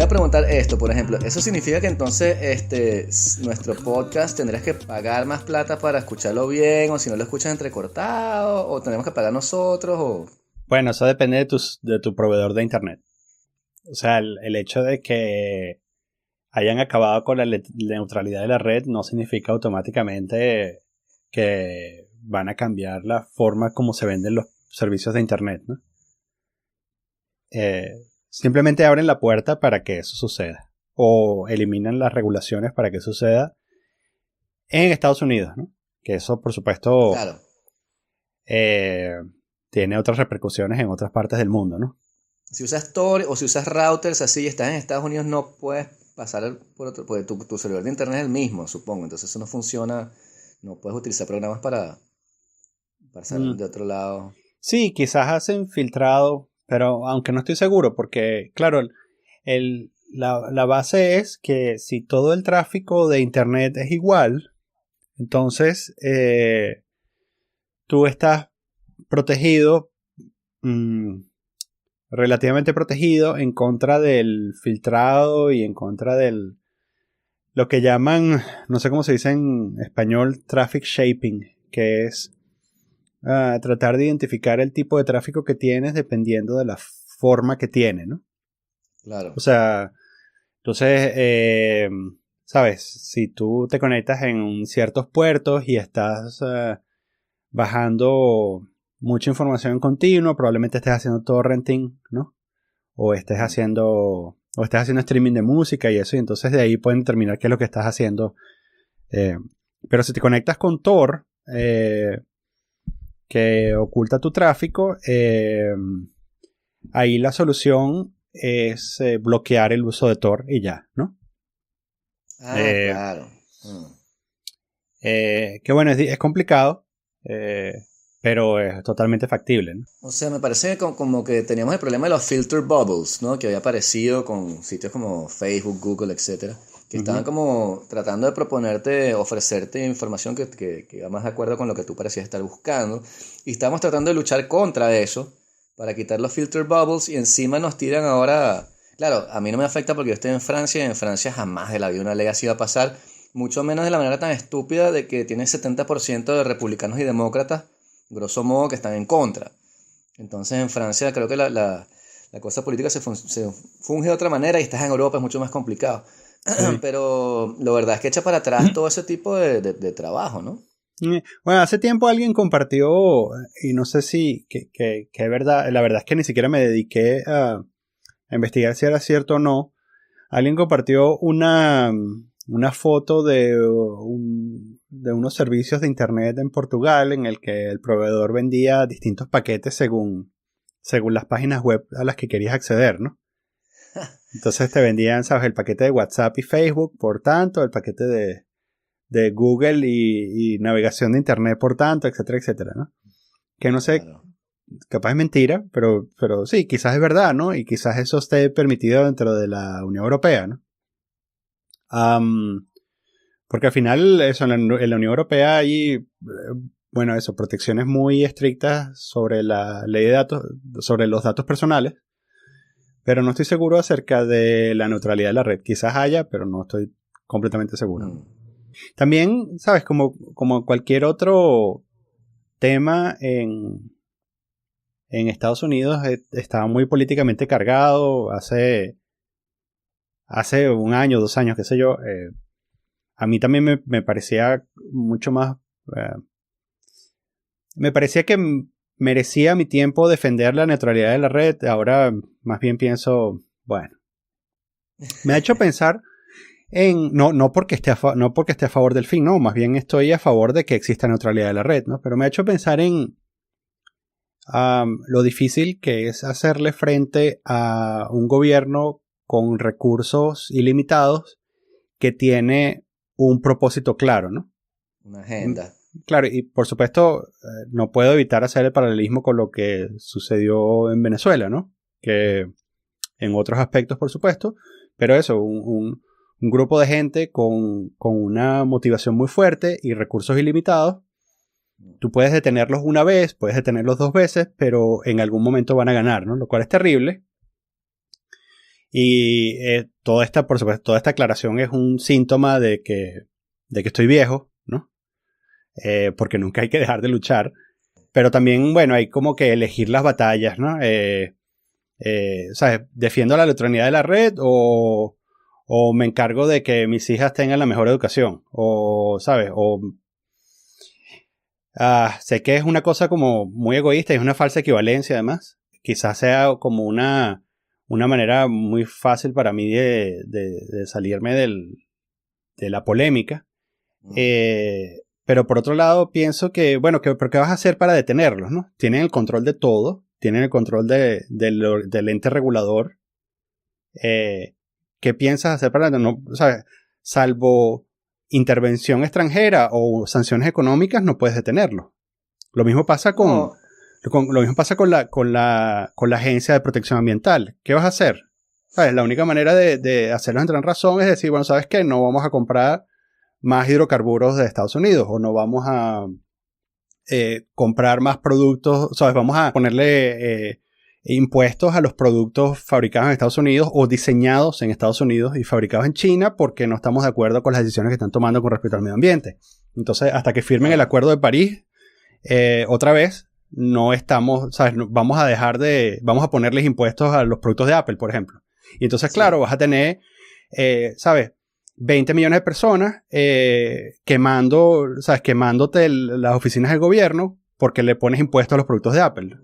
a preguntar esto, por ejemplo. ¿Eso significa que entonces nuestro podcast tendrás que pagar más plata para escucharlo bien? ¿O si no lo escuchas entrecortado? ¿O tenemos que pagar nosotros? ¿O? Bueno, eso depende de tu proveedor de internet. O sea, el hecho de que hayan acabado con la neutralidad de la red no significa automáticamente que van a cambiar la forma como se venden los servicios de internet, ¿no? Simplemente abren la puerta para que eso suceda. O eliminan las regulaciones para que suceda en Estados Unidos, ¿no? Que eso, por supuesto, Claro. Tiene otras repercusiones en otras partes del mundo, ¿no? Si usas Tor o si usas routers así y estás en Estados Unidos, no puedes pasar por otro, porque tu servidor de internet es el mismo, supongo. Entonces eso no funciona. No puedes utilizar programas para salir de otro lado. Sí, quizás hacen filtrado, pero aunque no estoy seguro, porque, claro, la base es que si todo el tráfico de internet es igual, entonces tú estás protegido, relativamente protegido en contra del filtrado y en contra del lo que llaman, no sé cómo se dice en español, traffic shaping, que es tratar de identificar el tipo de tráfico que tienes dependiendo de la forma que tiene, ¿no? Claro. O sea, entonces, ¿sabes? Si tú te conectas en ciertos puertos y estás bajando mucha información en continuo, probablemente estés haciendo torrenting, ¿no? O estés haciendo streaming de música y eso, y entonces de ahí pueden determinar qué es lo que estás haciendo. Pero si te conectas con Tor, que oculta tu tráfico, ahí la solución es bloquear el uso de Tor y ya, ¿no? Claro. Que bueno, es complicado, pero es totalmente factible, ¿no? O sea, me parece como que teníamos el problema de los filter bubbles, ¿no? Que había aparecido con sitios como Facebook, Google, etcétera, que estaban como tratando de proponerte, ofrecerte información que va más de acuerdo con lo que tú parecías estar buscando. Y estamos tratando de luchar contra eso para quitar los filter bubbles y encima nos tiran ahora. Claro, a mí no me afecta porque yo estoy en Francia y en Francia jamás de la vida una ley así va a pasar, mucho menos de la manera tan estúpida de que tiene 70% de republicanos y demócratas, grosso modo, que están en contra. Entonces en Francia creo que la cosa política se funge de otra manera y estás en Europa es mucho más complicado. Sí. Pero la verdad es que echa para atrás todo ese tipo de trabajo, ¿no? Bueno, hace tiempo alguien compartió, y no sé si que es verdad, la verdad es que ni siquiera me dediqué a investigar si era cierto o no. Alguien compartió una foto de unos servicios de internet en Portugal en el que el proveedor vendía distintos paquetes según las páginas web a las que querías acceder, ¿no? Entonces te vendían, ¿sabes? El paquete de WhatsApp y Facebook por tanto, el paquete de Google y navegación de internet por tanto, etcétera, etcétera, ¿no? Que no sé, claro, capaz es mentira, pero sí, quizás es verdad, ¿no? Y quizás eso esté permitido dentro de la Unión Europea, ¿no? Porque al final, eso, en la Unión Europea hay, bueno, eso, protecciones muy estrictas sobre la ley de datos, sobre los datos personales, pero no estoy seguro acerca de la neutralidad de la red. Quizás haya, pero no estoy completamente seguro. También, ¿sabes? Como cualquier otro tema en Estados Unidos, estaba muy políticamente cargado hace un año, 2 años, qué sé yo. A mí también me parecía mucho más... me parecía que merecía mi tiempo defender la neutralidad de la red. Ahora más bien pienso, bueno, me ha hecho pensar en no porque esté a favor del fin, no, más bien estoy a favor de que exista neutralidad de la red, ¿no? Pero me ha hecho pensar en lo difícil que es hacerle frente a un gobierno con recursos ilimitados que tiene un propósito claro, ¿no? Una agenda. Claro, y por supuesto no puedo evitar hacer el paralelismo con lo que sucedió en Venezuela, ¿no? Que en otros aspectos, por supuesto, pero eso, un grupo de gente con una motivación muy fuerte y recursos ilimitados. Tú puedes detenerlos una vez, puedes detenerlos 2 veces, pero en algún momento van a ganar, ¿no? Lo cual es terrible. Y por supuesto, toda esta aclaración es un síntoma de que estoy viejo, ¿no? Porque nunca hay que dejar de luchar. Pero también, bueno, hay como que elegir las batallas, ¿no? ¿Sabes? ¿Defiendo la neutralidad de la red o me encargo de que mis hijas tengan la mejor educación? O, ¿sabes? Sé que es una cosa como muy egoísta y es una falsa equivalencia además. Quizás sea como una manera muy fácil para mí de salirme de la polémica. Pero por otro lado pienso que, bueno, ¿pero qué vas a hacer para detenerlos, no? Tienen el control de todo, tienen el control del ente regulador. ¿Qué piensas hacer para no, sabes, salvo intervención extranjera o sanciones económicas, no puedes detenerlo? Lo mismo pasa No, lo mismo pasa con la Agencia de Protección Ambiental. ¿Qué vas a hacer? ¿Sabes? La única manera de hacerlos entrar en razón es decir, bueno, ¿sabes qué? No vamos a comprar más hidrocarburos de Estados Unidos o no vamos a comprar más productos, ¿sabes? Vamos a ponerle impuestos a los productos fabricados en Estados Unidos o diseñados en Estados Unidos y fabricados en China porque no estamos de acuerdo con las decisiones que están tomando con respecto al medio ambiente. Entonces, hasta que firmen el Acuerdo de París, otra vez, no estamos, ¿sabes? Vamos a ponerles impuestos a los productos de Apple, por ejemplo. Y entonces, claro, vas a tener, ¿sabes? 20 millones de personas quemándote las oficinas del gobierno porque le pones impuestos a los productos de Apple.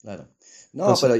claro. No, Entonces, pero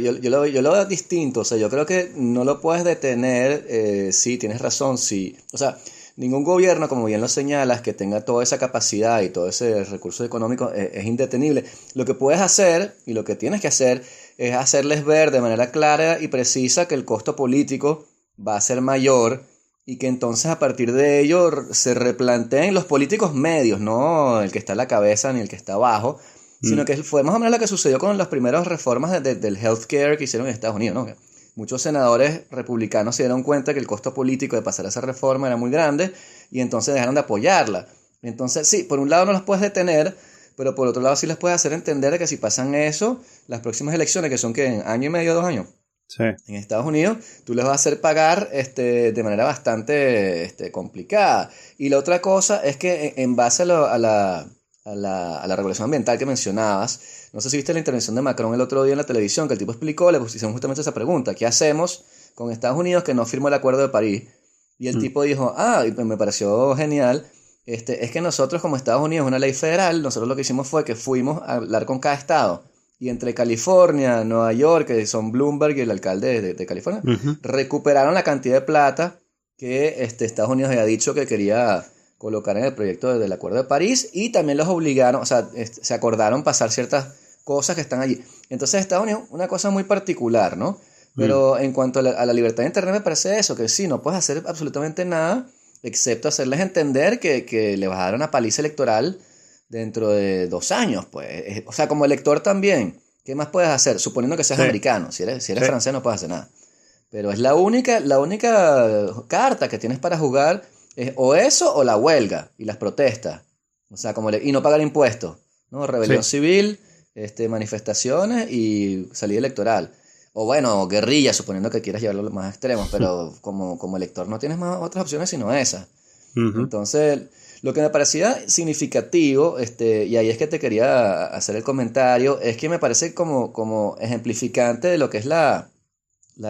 yo lo veo distinto. O sea, yo creo que no lo puedes detener. Sí, tienes razón. Sí. O sea, ningún gobierno, como bien lo señalas, que tenga toda esa capacidad y todo ese recurso económico es indetenible. Lo que puedes hacer y lo que tienes que hacer es hacerles ver de manera clara y precisa que el costo político va a ser mayor y que entonces a partir de ello se replanteen los políticos medios, no el que está a la cabeza ni el que está abajo, sino que fue más o menos lo que sucedió con las primeras reformas del healthcare que hicieron en Estados Unidos, ¿no? Que muchos senadores republicanos se dieron cuenta que el costo político de pasar esa reforma era muy grande y entonces dejaron de apoyarla. Entonces, sí, por un lado no los puedes detener, pero por otro lado sí les puedes hacer entender que si pasan eso, las próximas elecciones, que son que en año y medio, 2 años, sí. en Estados Unidos, tú les vas a hacer pagar de manera bastante complicada. Y la otra cosa es que en base a la regulación ambiental que mencionabas, no sé si viste la intervención de Macron el otro día en la televisión, que el tipo explicó, le pusieron justamente esa pregunta: ¿qué hacemos con Estados Unidos que no firmó el Acuerdo de París? Y el tipo dijo, y me pareció genial, es que nosotros como Estados Unidos es una ley federal, nosotros lo que hicimos fue que fuimos a hablar con cada estado. Y entre California, Nueva York, que son Bloomberg y el alcalde de California, recuperaron la cantidad de plata que Estados Unidos había dicho que quería colocar en el proyecto del Acuerdo de París, y también los obligaron, o sea, se acordaron pasar ciertas cosas que están allí. Entonces Estados Unidos, una cosa muy particular, ¿no? Pero en cuanto a la libertad de Internet me parece eso, que sí, no puedes hacer absolutamente nada, excepto hacerles entender que le vas a dar una paliza electoral dentro de 2 años, pues. O sea, como elector también, ¿qué más puedes hacer? Suponiendo que seas americano, si eres francés no puedes hacer nada. Pero es la única carta que tienes para jugar, es o eso o la huelga y las protestas. O sea, y no pagar impuestos, ¿no? Rebelión civil, manifestaciones y salida electoral. O bueno, guerrilla, suponiendo que quieras llevarlo a los más extremos, pero como elector no tienes más otras opciones sino esas. Entonces, lo que me parecía significativo, y ahí es que te quería hacer el comentario, es que me parece como ejemplificante de lo que es la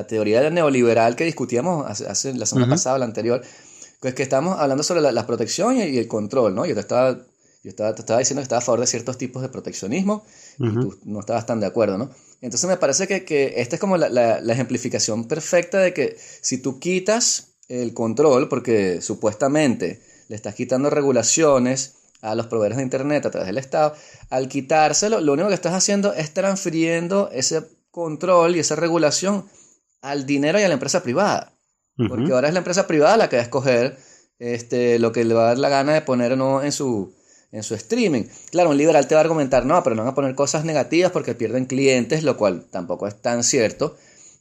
teoría neoliberal que discutíamos hace la semana pasada, la anterior, pues que estamos hablando sobre la protección y el control, ¿no? Yo te estaba diciendo que estaba a favor de ciertos tipos de proteccionismo y tú no estabas tan de acuerdo, ¿no? Entonces me parece que esta es como la ejemplificación perfecta de que si tú quitas el control, porque supuestamente le estás quitando regulaciones a los proveedores de internet a través del Estado, al quitárselo, lo único que estás haciendo es transfiriendo ese control y esa regulación al dinero y a la empresa privada. Porque ahora es la empresa privada la que va a escoger lo que le va a dar la gana de poner o no en su streaming. Claro, un liberal te va a argumentar, no, pero no van a poner cosas negativas porque pierden clientes, lo cual tampoco es tan cierto.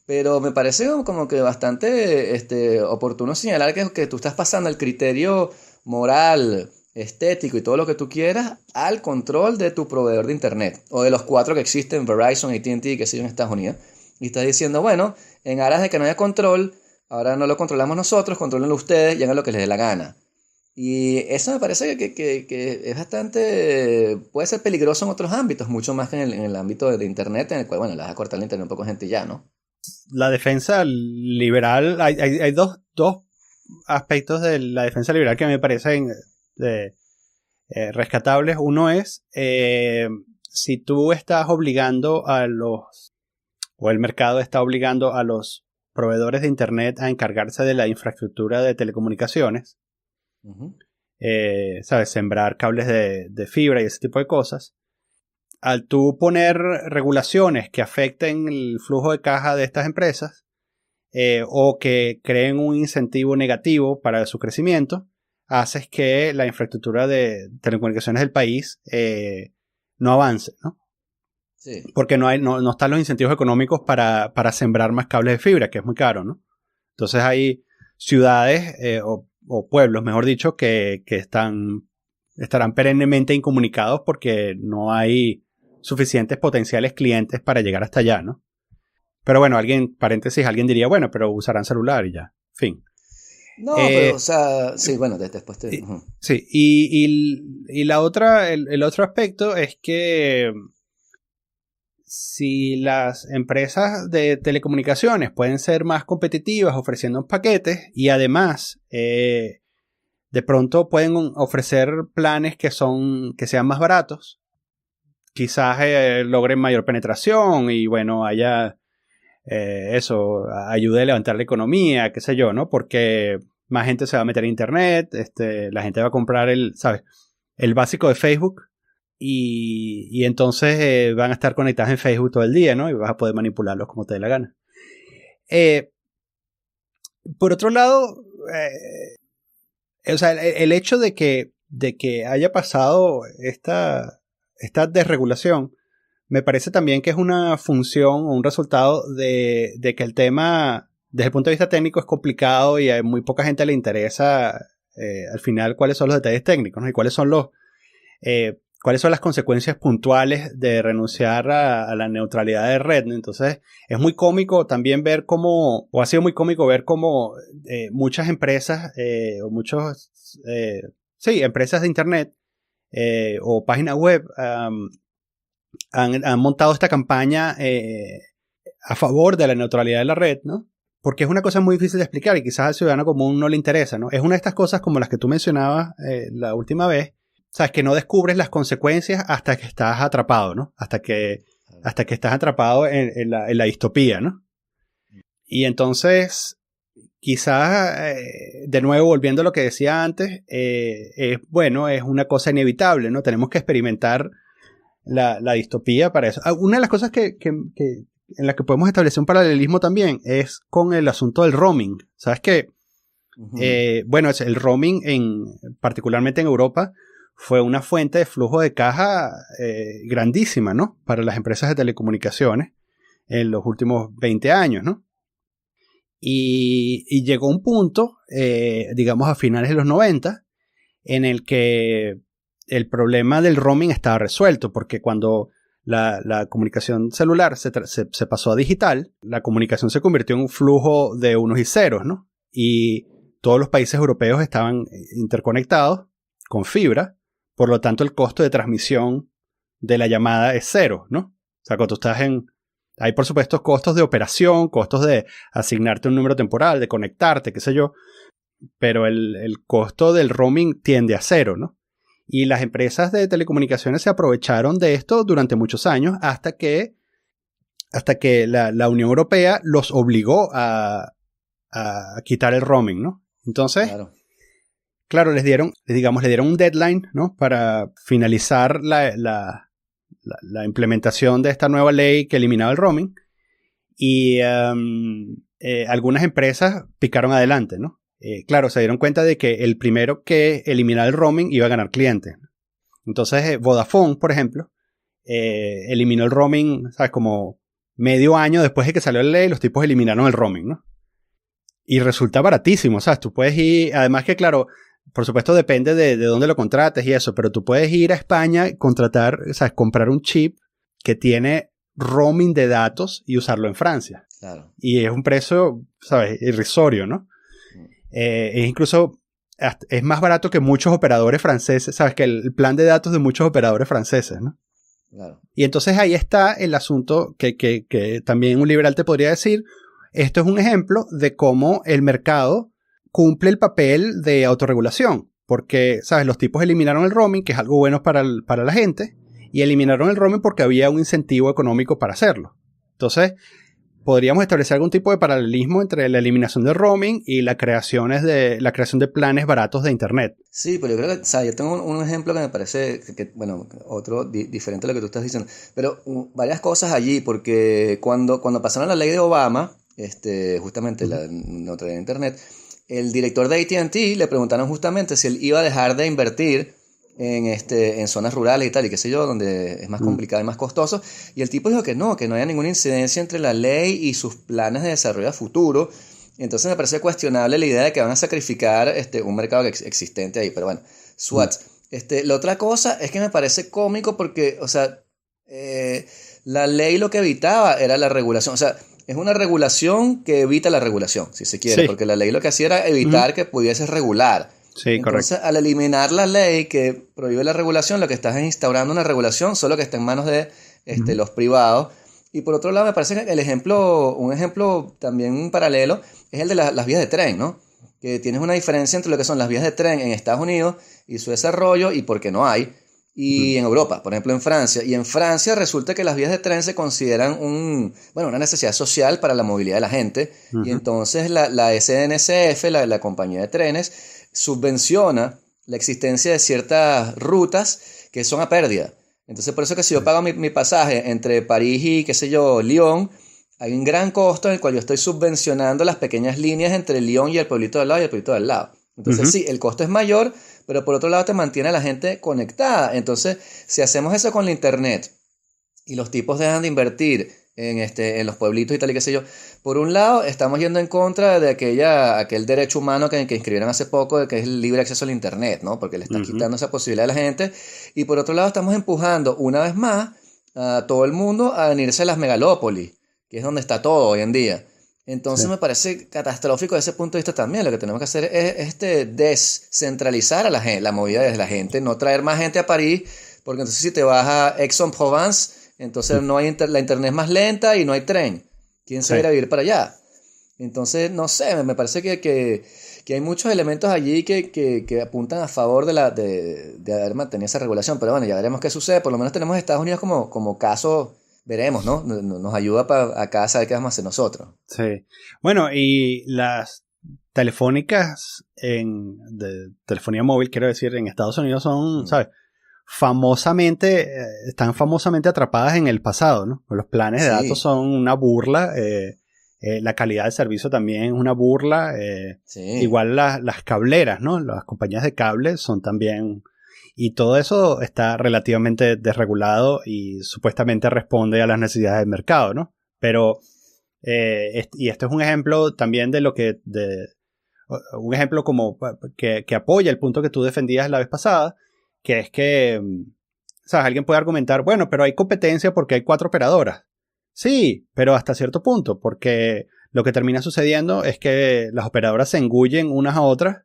Pero me parece como que bastante oportuno señalar que tú estás pasando el criterio moral, estético y todo lo que tú quieras al control de tu proveedor de internet, o de los 4 que existen, Verizon, AT&T, que sé yo, en Estados Unidos. y está diciendo, bueno, en aras de que no haya control, ahora no lo controlamos nosotros, controlenlo ustedes y hagan lo que les dé la gana. Y eso me parece que es bastante, puede ser peligroso en otros ámbitos, mucho más que en el ámbito de Internet, en el cual, bueno, le vas a cortar el Internet a un poco de gente y ya, ¿no? La defensa liberal, hay dos aspectos de la defensa liberal que me parecen rescatables. Uno es, si tú estás obligando o el mercado está obligando a los proveedores de Internet a encargarse de la infraestructura de telecomunicaciones, ¿sabes? Sembrar cables de fibra y ese tipo de cosas. Al tú poner regulaciones que afecten el flujo de caja de estas empresas o que creen un incentivo negativo para su crecimiento, haces que la infraestructura de telecomunicaciones del país no avance, ¿no? Sí. Porque no están los incentivos económicos para sembrar más cables de fibra, que es muy caro, ¿no? Entonces hay ciudades o pueblos, mejor dicho, que estarán perennemente incomunicados porque no hay suficientes potenciales clientes para llegar hasta allá, ¿no? Pero bueno, alguien diría, bueno, pero usarán celular y ya, fin. No, pero, o sea, sí, bueno, después te... Sí, y la otra, el otro aspecto es que si las empresas de telecomunicaciones pueden ser más competitivas ofreciendo paquetes y además de pronto pueden ofrecer planes que sean más baratos, quizás logren mayor penetración y bueno, haya ayude a levantar la economía, qué sé yo, ¿no? Porque más gente se va a meter en internet, la gente va a comprar el básico de Facebook y entonces van a estar conectados en Facebook todo el día, ¿no? Y vas a poder manipularlos como te dé la gana. Por otro lado, o sea, el hecho de que haya pasado esta desregulación me parece también que es una función o un resultado de que el tema desde el punto de vista técnico es complicado y a muy poca gente le interesa al final cuáles son los detalles técnicos, ¿no? Y cuáles son las consecuencias puntuales de renunciar a la neutralidad de red, ¿no? Entonces es muy cómico también ver cómo, o ha sido muy cómico ver cómo muchas empresas empresas de internet o páginas web han montado esta campaña a favor de la neutralidad de la red, ¿no? Porque es una cosa muy difícil de explicar y quizás al ciudadano común no le interesa, ¿no? Es una de estas cosas como las que tú mencionabas la última vez, sabes, que no descubres las consecuencias hasta que estás atrapado, ¿no? Hasta que estás atrapado en la distopía, ¿no? Y entonces, quizás, de nuevo, volviendo a lo que decía antes, es una cosa inevitable, ¿no? Tenemos que experimentar la distopía para eso. Una de las cosas en la que podemos establecer un paralelismo también es con el asunto del roaming. ¿Sabes qué? El roaming, particularmente en Europa, fue una fuente de flujo de caja grandísima, ¿no? Para las empresas de telecomunicaciones en los últimos 20 años, ¿no? Y llegó un punto, digamos a finales de los 90, en el que el problema del roaming estaba resuelto, porque cuando la comunicación celular se pasó a digital, la comunicación se convirtió en un flujo de unos y ceros, ¿no? Y todos los países europeos estaban interconectados con fibra, por lo tanto el costo de transmisión de la llamada es cero, ¿no? O sea, cuando tú estás hay por supuesto costos de operación, costos de asignarte un número temporal, de conectarte, qué sé yo, pero el costo del roaming tiende a cero, ¿no? Y las empresas de telecomunicaciones se aprovecharon de esto durante muchos años hasta que la Unión Europea los obligó a quitar el roaming, ¿no? Entonces, claro, le dieron un deadline, ¿no? Para finalizar la implementación de esta nueva ley que eliminaba el roaming. Y algunas empresas picaron adelante, ¿no? Claro, se dieron cuenta de que el primero que eliminara el roaming iba a ganar clientes. Entonces, Vodafone, por ejemplo, eliminó el roaming, ¿sabes? Como medio año después de que salió la ley, los tipos eliminaron el roaming, ¿no? Y resulta baratísimo, ¿sabes? Tú puedes ir, además que, claro, por supuesto depende de dónde lo contrates y eso, pero tú puedes ir a España y contratar, ¿sabes? Comprar un chip que tiene roaming de datos y usarlo en Francia. Claro. Y es un precio, ¿sabes? Irrisorio, ¿no? Es incluso, es más barato que muchos operadores franceses, ¿sabes? Que el plan de datos de muchos operadores franceses, ¿no? Claro. Y entonces ahí está el asunto que también un liberal te podría decir. Esto es un ejemplo de cómo el mercado cumple el papel de autorregulación. Porque, ¿sabes? Los tipos eliminaron el roaming, que es algo bueno para la gente, y eliminaron el roaming porque había un incentivo económico para hacerlo. Entonces, podríamos establecer algún tipo de paralelismo entre la eliminación del roaming y la creación de planes baratos de Internet. Sí, pero yo creo que, o sea, yo tengo un ejemplo que me parece, bueno, otro diferente a lo que tú estás diciendo, pero varias cosas allí, porque cuando pasaron la ley de Obama, justamente la neutralidad de Internet, el director de AT&T le preguntaron justamente si él iba a dejar de invertir en zonas rurales y tal, y qué sé yo, donde es más complicado y más costoso, y el tipo dijo que no haya ninguna incidencia entre la ley y sus planes de desarrollo a futuro. Entonces me parece cuestionable la idea de que van a sacrificar un mercado existente ahí, pero bueno, SWAT. La otra cosa es que me parece cómico porque, o sea, la ley lo que evitaba era la regulación, o sea, es una regulación que evita la regulación, si se quiere, porque la ley lo que hacía era evitar que pudiese regular. Sí, entonces, correcto. al eliminar la ley que prohíbe la regulación, lo que estás es instaurando una regulación solo que está en manos de los privados. Y por otro lado, me parece que un ejemplo también paralelo es el de las vías de tren, ¿no? Que tienes una diferencia entre lo que son las vías de tren en Estados Unidos y su desarrollo y por qué no hay. Y en Europa, por ejemplo en Francia. Y en Francia resulta que las vías de tren se consideran una necesidad social para la movilidad de la gente. Y entonces la SNCF, la compañía de trenes, subvenciona la existencia de ciertas rutas que son a pérdida. Entonces por eso que si yo pago mi pasaje entre París y, qué sé yo, Lyon, hay un gran costo en el cual yo estoy subvencionando las pequeñas líneas entre Lyon y el pueblito del lado y el pueblito del lado. Entonces sí, el costo es mayor, pero por otro lado te mantiene a la gente conectada. Entonces, si hacemos eso con la internet y los tipos dejan de invertir en los pueblitos y tal y qué sé yo, por un lado estamos yendo en contra de aquel derecho humano que inscribieron hace poco, de que es el libre acceso al internet, ¿no? Porque le está quitando esa posibilidad a la gente. Y por otro lado estamos empujando una vez más a todo el mundo a venirse a las megalópolis, que es donde está todo hoy en día. Entonces me parece catastrófico desde ese punto de vista también. Lo que tenemos que hacer es descentralizar a la movida de la gente, no traer más gente a París, porque entonces si te vas a Aix-en-Provence, entonces no hay la internet es más lenta y no hay tren. ¿Quién se va a ir a vivir para allá? Entonces, no sé, me parece que hay muchos elementos allí que apuntan a favor de haber mantenido esa regulación. Pero bueno, ya veremos qué sucede. Por lo menos tenemos a Estados Unidos como caso. Veremos, ¿no? Nos ayuda acá a saber qué vamos a hacer nosotros. Sí. Bueno, y las telefónicas de telefonía móvil, quiero decir, en Estados Unidos son, ¿sabes? Están famosamente atrapadas en el pasado, ¿no? Los planes de datos son una burla. La calidad del servicio también es una burla. Igual las cableras, ¿no? Las compañías de cable son también... Y todo eso está relativamente desregulado y supuestamente responde a las necesidades del mercado, ¿no? Pero, y esto es un ejemplo también de un ejemplo como que apoya el punto que tú defendías la vez pasada, que es que, ¿sabes? Alguien puede argumentar, bueno, pero hay competencia porque hay 4 operadoras. Sí, pero hasta cierto punto, porque lo que termina sucediendo es que las operadoras se engullen unas a otras.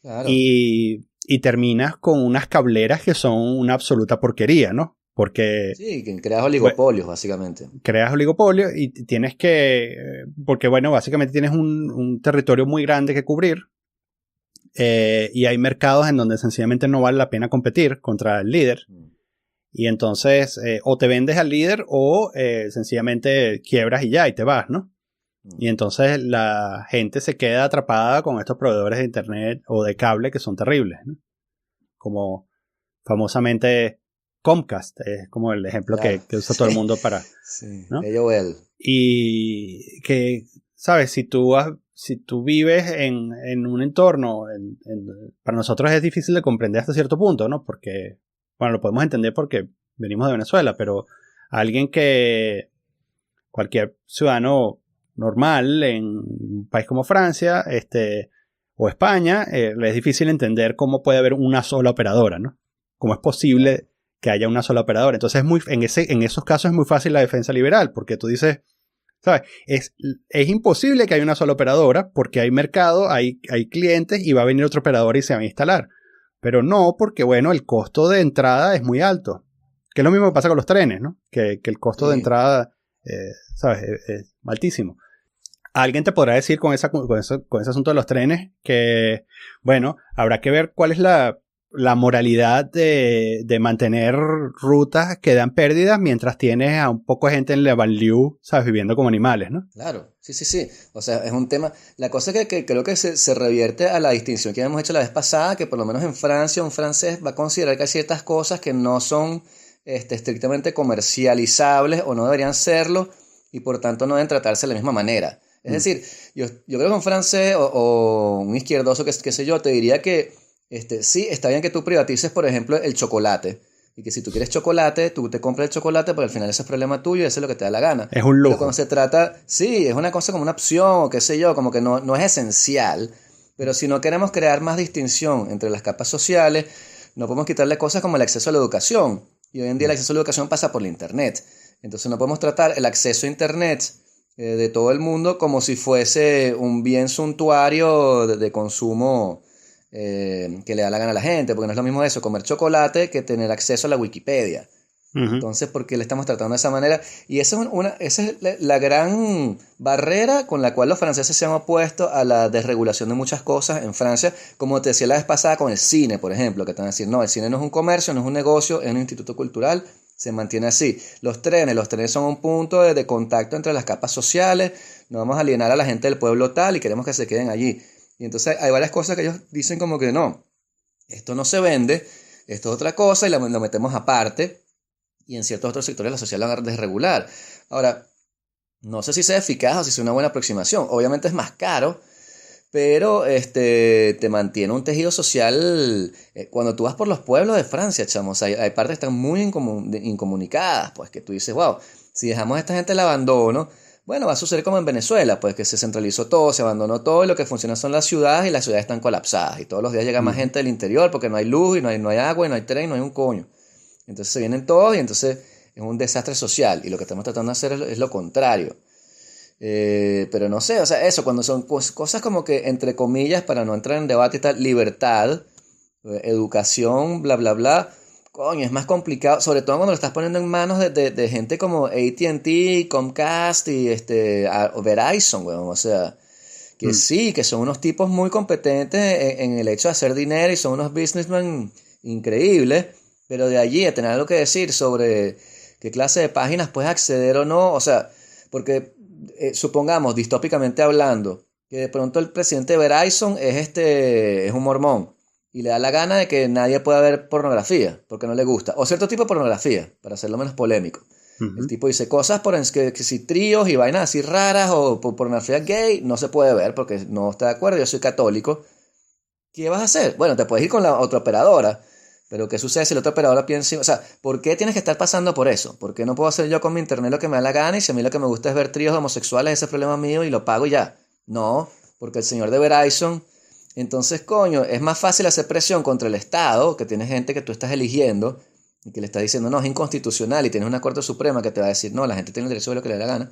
Claro. Y terminas con unas cableras que son una absoluta porquería, ¿no? Porque... Sí, que creas oligopolios, básicamente. Creas oligopolios y tienes que... Porque, bueno, básicamente tienes un territorio muy grande que cubrir y hay mercados en donde sencillamente no vale la pena competir contra el líder. Y entonces o te vendes al líder o sencillamente quiebras y ya, y te vas, ¿no? Y entonces la gente se queda atrapada con estos proveedores de internet o de cable que son terribles, ¿no? Como famosamente Comcast, es como el ejemplo que usa todo el mundo para... Sí, ¿no? AOL. Y que, ¿sabes? Si tú vives en un entorno, para nosotros es difícil de comprender hasta cierto punto, ¿no? Porque, bueno, lo podemos entender porque venimos de Venezuela, pero cualquier ciudadano normal en un país como Francia o España, le es difícil entender cómo puede haber una sola operadora, ¿no? ¿Cómo es posible que haya una sola operadora. Entonces en esos casos es muy fácil la defensa liberal, porque tú dices, ¿sabes? Es imposible que haya una sola operadora porque hay mercado, hay clientes y va a venir otro operador y se va a instalar. Pero no, porque bueno, el costo de entrada es muy alto. Que es lo mismo que pasa con los trenes, ¿no? Que el costo de entrada, ¿sabes? Es altísimo. Alguien te podrá decir con ese asunto de los trenes que, bueno, habrá que ver cuál es la moralidad de mantener rutas que dan pérdidas mientras tienes a un poco de gente en la banlieue, ¿sabes? Viviendo como animales, ¿no? Claro, sí. O sea, es un tema. La cosa es que creo que se revierte a la distinción que habíamos hecho la vez pasada, que por lo menos en Francia un francés va a considerar que hay ciertas cosas que no son estrictamente comercializables o no deberían serlo y por tanto no deben tratarse de la misma manera. Es decir, yo creo que un francés o un izquierdoso, qué sé yo, te diría que sí, está bien que tú privatices, por ejemplo, el chocolate. Y que si tú quieres chocolate, tú te compras el chocolate, pero al final ese es problema tuyo y eso es lo que te da la gana. Es un lujo. Pero cuando se trata, sí, es una cosa como una opción o qué sé yo, como que no es esencial. Pero si no queremos crear más distinción entre las capas sociales, no podemos quitarle cosas como el acceso a la educación. Y hoy en día el acceso a la educación pasa por la Internet. Entonces no podemos tratar el acceso a Internet de todo el mundo como si fuese un bien suntuario de consumo que le da la gana a la gente, porque no es lo mismo eso, comer chocolate que tener acceso a la Wikipedia. Uh-huh. Entonces, ¿por qué le estamos tratando de esa manera? Y esa es la gran barrera con la cual los franceses se han opuesto a la desregulación de muchas cosas en Francia, como te decía la vez pasada con el cine, por ejemplo, que te van a decir, no, el cine no es un comercio, no es un negocio, es un instituto cultural, se mantiene así. Los trenes son un punto de contacto entre las capas sociales, no vamos a alienar a la gente del pueblo tal y queremos que se queden allí. Y entonces hay varias cosas que ellos dicen como que no, esto no se vende, esto es otra cosa y lo metemos aparte. Y en ciertos otros sectores la sociedad lo van a desregular. Ahora, no sé si sea eficaz o si sea una buena aproximación. Obviamente es más caro, pero te mantiene un tejido social. Cuando tú vas por los pueblos de Francia, chamos, hay partes que están muy incomunicadas, pues que tú dices, wow, si dejamos a esta gente al abandono, bueno, va a suceder como en Venezuela, pues que se centralizó todo, se abandonó todo y lo que funciona son las ciudades y las ciudades están colapsadas. Y todos los días llega más gente del interior porque no hay luz y no hay agua y no hay tren, no hay un coño. Entonces se vienen todos y entonces es un desastre social. Y lo que estamos tratando de hacer es lo contrario. Pero no sé, o sea, eso, cuando son cosas como que, entre comillas, para no entrar en debate y tal, libertad, educación, bla, bla, bla, coño, es más complicado, sobre todo cuando lo estás poniendo en manos de gente como AT&T, Comcast y Verizon, weón, o sea, que sí, que son unos tipos muy competentes en el hecho de hacer dinero y son unos businessmen increíbles, pero de allí a tener algo que decir sobre qué clase de páginas puedes acceder o no, o sea, porque supongamos, distópicamente hablando, que de pronto el presidente de Verizon es un mormón y le da la gana de que nadie pueda ver pornografía porque no le gusta, o cierto tipo de pornografía, para hacerlo menos polémico. Uh-huh. El tipo dice cosas que si tríos y vainas así raras o pornografía gay no se puede ver porque no está de acuerdo, yo soy católico. ¿Qué vas a hacer? Bueno, te puedes ir con la otra operadora. Pero ¿qué sucede si la otra operadora piensa? O sea, ¿por qué tienes que estar pasando por eso? ¿Por qué no puedo hacer yo con mi internet lo que me da la gana? Y si a mí lo que me gusta es ver tríos homosexuales, ese es problema mío y lo pago y ya. No, porque el señor de Verizon... Entonces, coño, es más fácil hacer presión contra el Estado, que tiene gente que tú estás eligiendo y que le está diciendo, no, es inconstitucional y tienes una Corte Suprema que te va a decir, no, la gente tiene el derecho de lo que le dé la gana,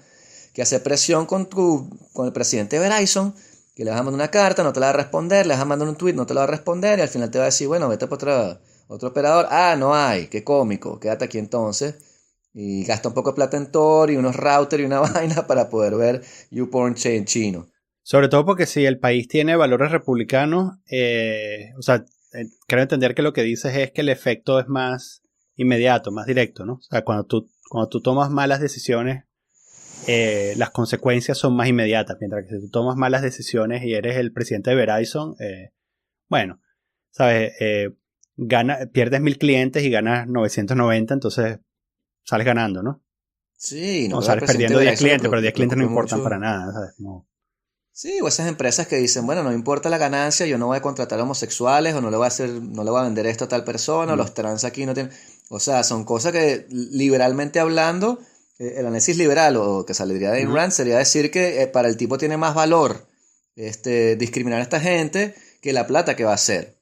que hacer presión con el presidente de Verizon, que le vas a mandar una carta, no te la va a responder, le vas a mandar un tweet, no te la va a responder y al final te va a decir, bueno, vete por otro operador, no hay, qué cómico, quédate aquí entonces y gasta un poco de plata en Tor y unos routers y una vaina para poder ver YouPorn chino. Sobre todo porque si el país tiene valores republicanos, o sea, creo entender que lo que dices es que el efecto es más inmediato, más directo, ¿no? O sea, cuando tú tomas malas decisiones, las consecuencias son más inmediatas, mientras que si tú tomas malas decisiones y eres el presidente de Verizon, bueno, ¿sabes? Pierdes 1,000 clientes y ganas 990, entonces sales ganando, ¿no? Sí, no. O sales perdiendo 10 clientes, pero 10 clientes no importan para nada, ¿sabes? No. Sí, o esas empresas que dicen, bueno, no importa la ganancia, yo no voy a contratar homosexuales o no le voy a vender esto a tal persona, los trans aquí no tienen... O sea, son cosas que liberalmente hablando, el análisis liberal o que saldría de Ayn Rand sería decir que para el tipo tiene más valor discriminar a esta gente que la plata que va a hacer.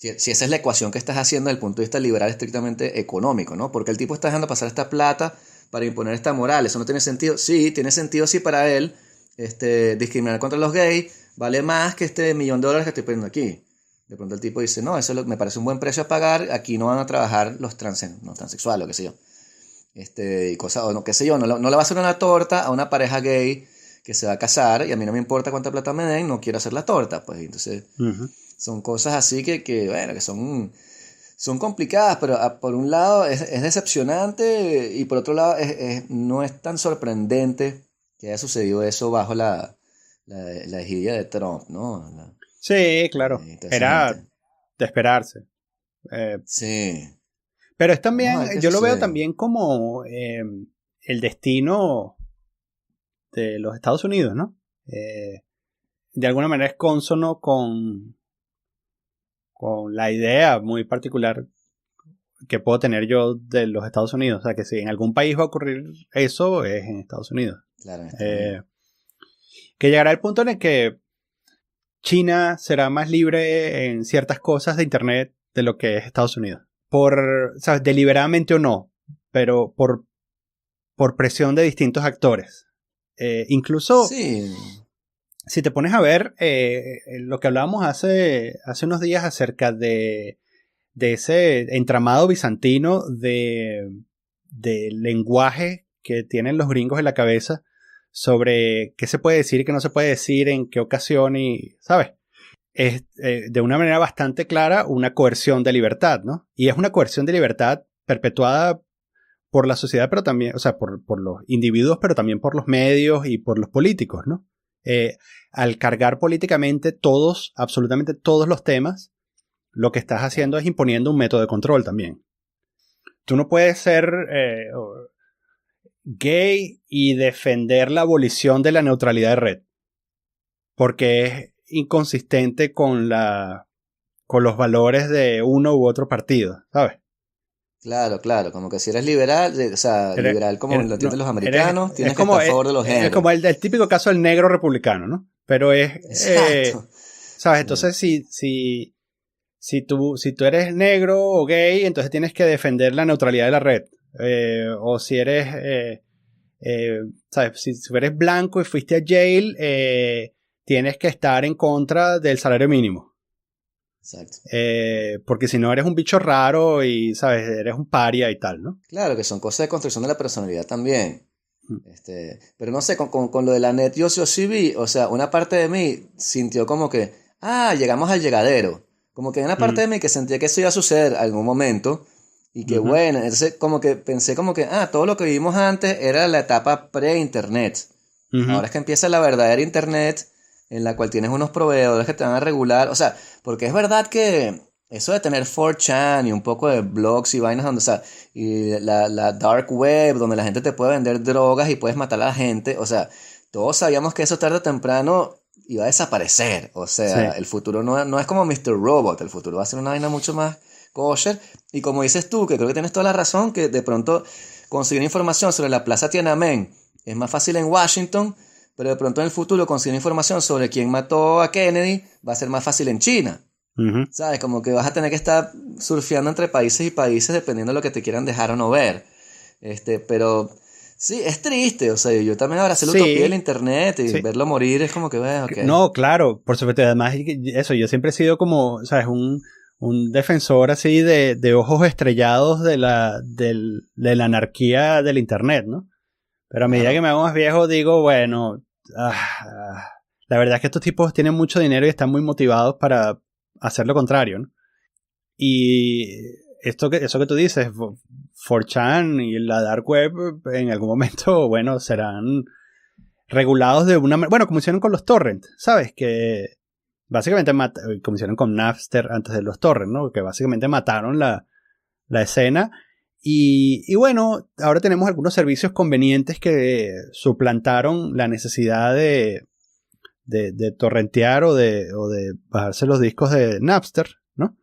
Si esa es la ecuación que estás haciendo desde el punto de vista liberal estrictamente económico, ¿no? Porque el tipo está dejando pasar esta plata para imponer esta moral. Eso no tiene sentido. Sí, tiene sentido si para él discriminar contra los gays vale más que este $1.000.000 que estoy poniendo aquí. De pronto el tipo dice, no, me parece un buen precio a pagar, aquí no van a trabajar los transexuales, o qué sé yo. Y cosas, o no, qué sé yo, no le va a hacer una torta a una pareja gay que se va a casar y a mí no me importa cuánta plata me den, no quiero hacer la torta, pues entonces son cosas así bueno, que son complicadas, pero por un lado es decepcionante y por otro lado no es tan sorprendente que haya sucedido eso bajo la egidia de Trump, ¿no? Sí, claro, era de esperarse. Sí. Pero es también, yo lo veo sucede. también como el destino de los Estados Unidos, ¿no? De alguna manera es cónsono con la idea muy particular que puedo tener yo de los Estados Unidos. O sea, que si en algún país va a ocurrir eso, es en Estados Unidos. Claro, en Estados Unidos. Que llegará el punto en el que China será más libre en ciertas cosas de Internet de lo que es Estados Unidos. ¿Sabes? Deliberadamente o no, pero por presión de distintos actores. Incluso, sí. Si te pones a ver lo que hablábamos hace unos días acerca de ese entramado bizantino de lenguaje que tienen los gringos en la cabeza sobre qué se puede decir y qué no se puede decir, en qué ocasión y, ¿sabes? Es de una manera bastante clara una coerción de libertad, ¿no? Y es una coerción de libertad perpetuada por la sociedad, pero también, o sea, por los individuos, pero también por los medios y por los políticos, ¿no? Al cargar políticamente absolutamente todos los temas, lo que estás haciendo es imponiendo un método de control también. Tú no puedes ser gay y defender la abolición de la neutralidad de red, porque es inconsistente con los valores de uno u otro partido, ¿sabes? Claro, como que si eres liberal, o sea, liberal como lo entienden los americanos, tienes que estar a favor de los géneros. Es como el típico caso del negro republicano, ¿no? Pero es... Exacto. ¿Sabes? Entonces, si tú eres negro o gay, entonces tienes que defender la neutralidad de la red. O si eres... ¿sabes? Si eres blanco y fuiste a Yale, tienes que estar en contra del salario mínimo. Exacto. Porque si no eres un bicho raro y, ¿sabes? Eres un paria y tal, ¿no? Claro, que son cosas de construcción de la personalidad también. Pero no sé, con lo de la net yo sí vi, o sea, una parte de mí sintió como que, llegamos al llegadero. Como que hay una parte de mí que sentía que eso iba a suceder algún momento. Y que bueno, entonces como que pensé como que, todo lo que vivimos antes era la etapa pre-internet. Ahora es que empieza la verdadera internet, en la cual tienes unos proveedores que te van a regular. O sea, porque es verdad que eso de tener 4chan y un poco de blogs y vainas donde, o sea, y la dark web, donde la gente te puede vender drogas y puedes matar a la gente, o sea, todos sabíamos que eso tarde o temprano iba a desaparecer. O sea, el futuro no es como Mr. Robot, el futuro va a ser una vaina mucho más kosher. Y como dices tú, que creo que tienes toda la razón, que de pronto conseguir información sobre la Plaza Tiananmen es más fácil en Washington, pero de pronto en el futuro conseguir información sobre quién mató a Kennedy va a ser más fácil en China. ¿Sabes? Como que vas a tener que estar surfeando entre países y países dependiendo de lo que te quieran dejar o no ver. Pero sí, es triste. O sea, yo también abracé la utopía del internet y verlo morir es como que, okay. No, claro, por supuesto. Además, eso, yo siempre he sido como, ¿sabes? Un defensor así de ojos estrellados de la anarquía del internet, ¿no? Pero a medida que me hago más viejo digo, bueno, la verdad es que estos tipos tienen mucho dinero y están muy motivados para hacer lo contrario, ¿no? Y eso que tú dices, 4chan y la dark web en algún momento, bueno, serán regulados de una manera, bueno, como hicieron con los torrents, ¿sabes? Que básicamente como hicieron con Napster antes de los torrents, ¿no? Que básicamente mataron la escena. Y bueno, ahora tenemos algunos servicios convenientes que suplantaron la necesidad de torrentear o de bajarse los discos de Napster, ¿no?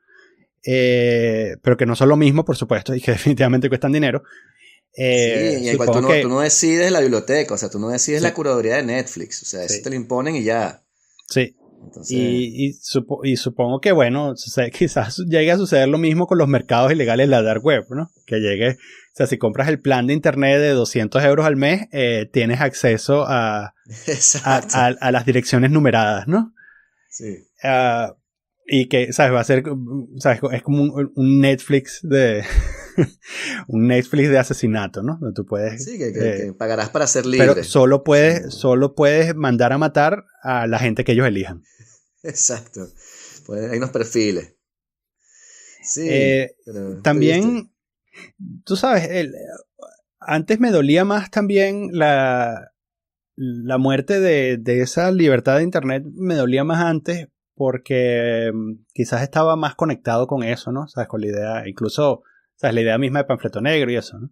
Pero que no son lo mismo, por supuesto, y que definitivamente cuestan dinero. Sí, y igual tú no decides la biblioteca, o sea, tú no decides la curaduría de Netflix, o sea, eso te lo imponen y ya. Sí. Entonces... Y supongo que, bueno, quizás llegue a suceder lo mismo con los mercados ilegales de la dark web, ¿no? Que llegue, o sea, si compras el plan de internet de 200 euros al mes, tienes acceso a las direcciones numeradas, ¿no? Sí. Y que, ¿sabes? Va a ser, ¿sabes? Es como un Netflix de... un Netflix de asesinato, ¿no? Donde tú puedes... Sí, que pagarás para ser libre. Pero solo puedes mandar a matar a la gente que ellos elijan. Exacto. Pues hay unos perfiles. Sí. Pero también, tú sabes, antes me dolía más también la muerte de esa libertad de internet, me dolía más antes porque quizás estaba más conectado con eso, ¿no? ¿Sabes? Con la idea, incluso, ¿sabes? La idea misma de Panfleto Negro y eso, ¿no?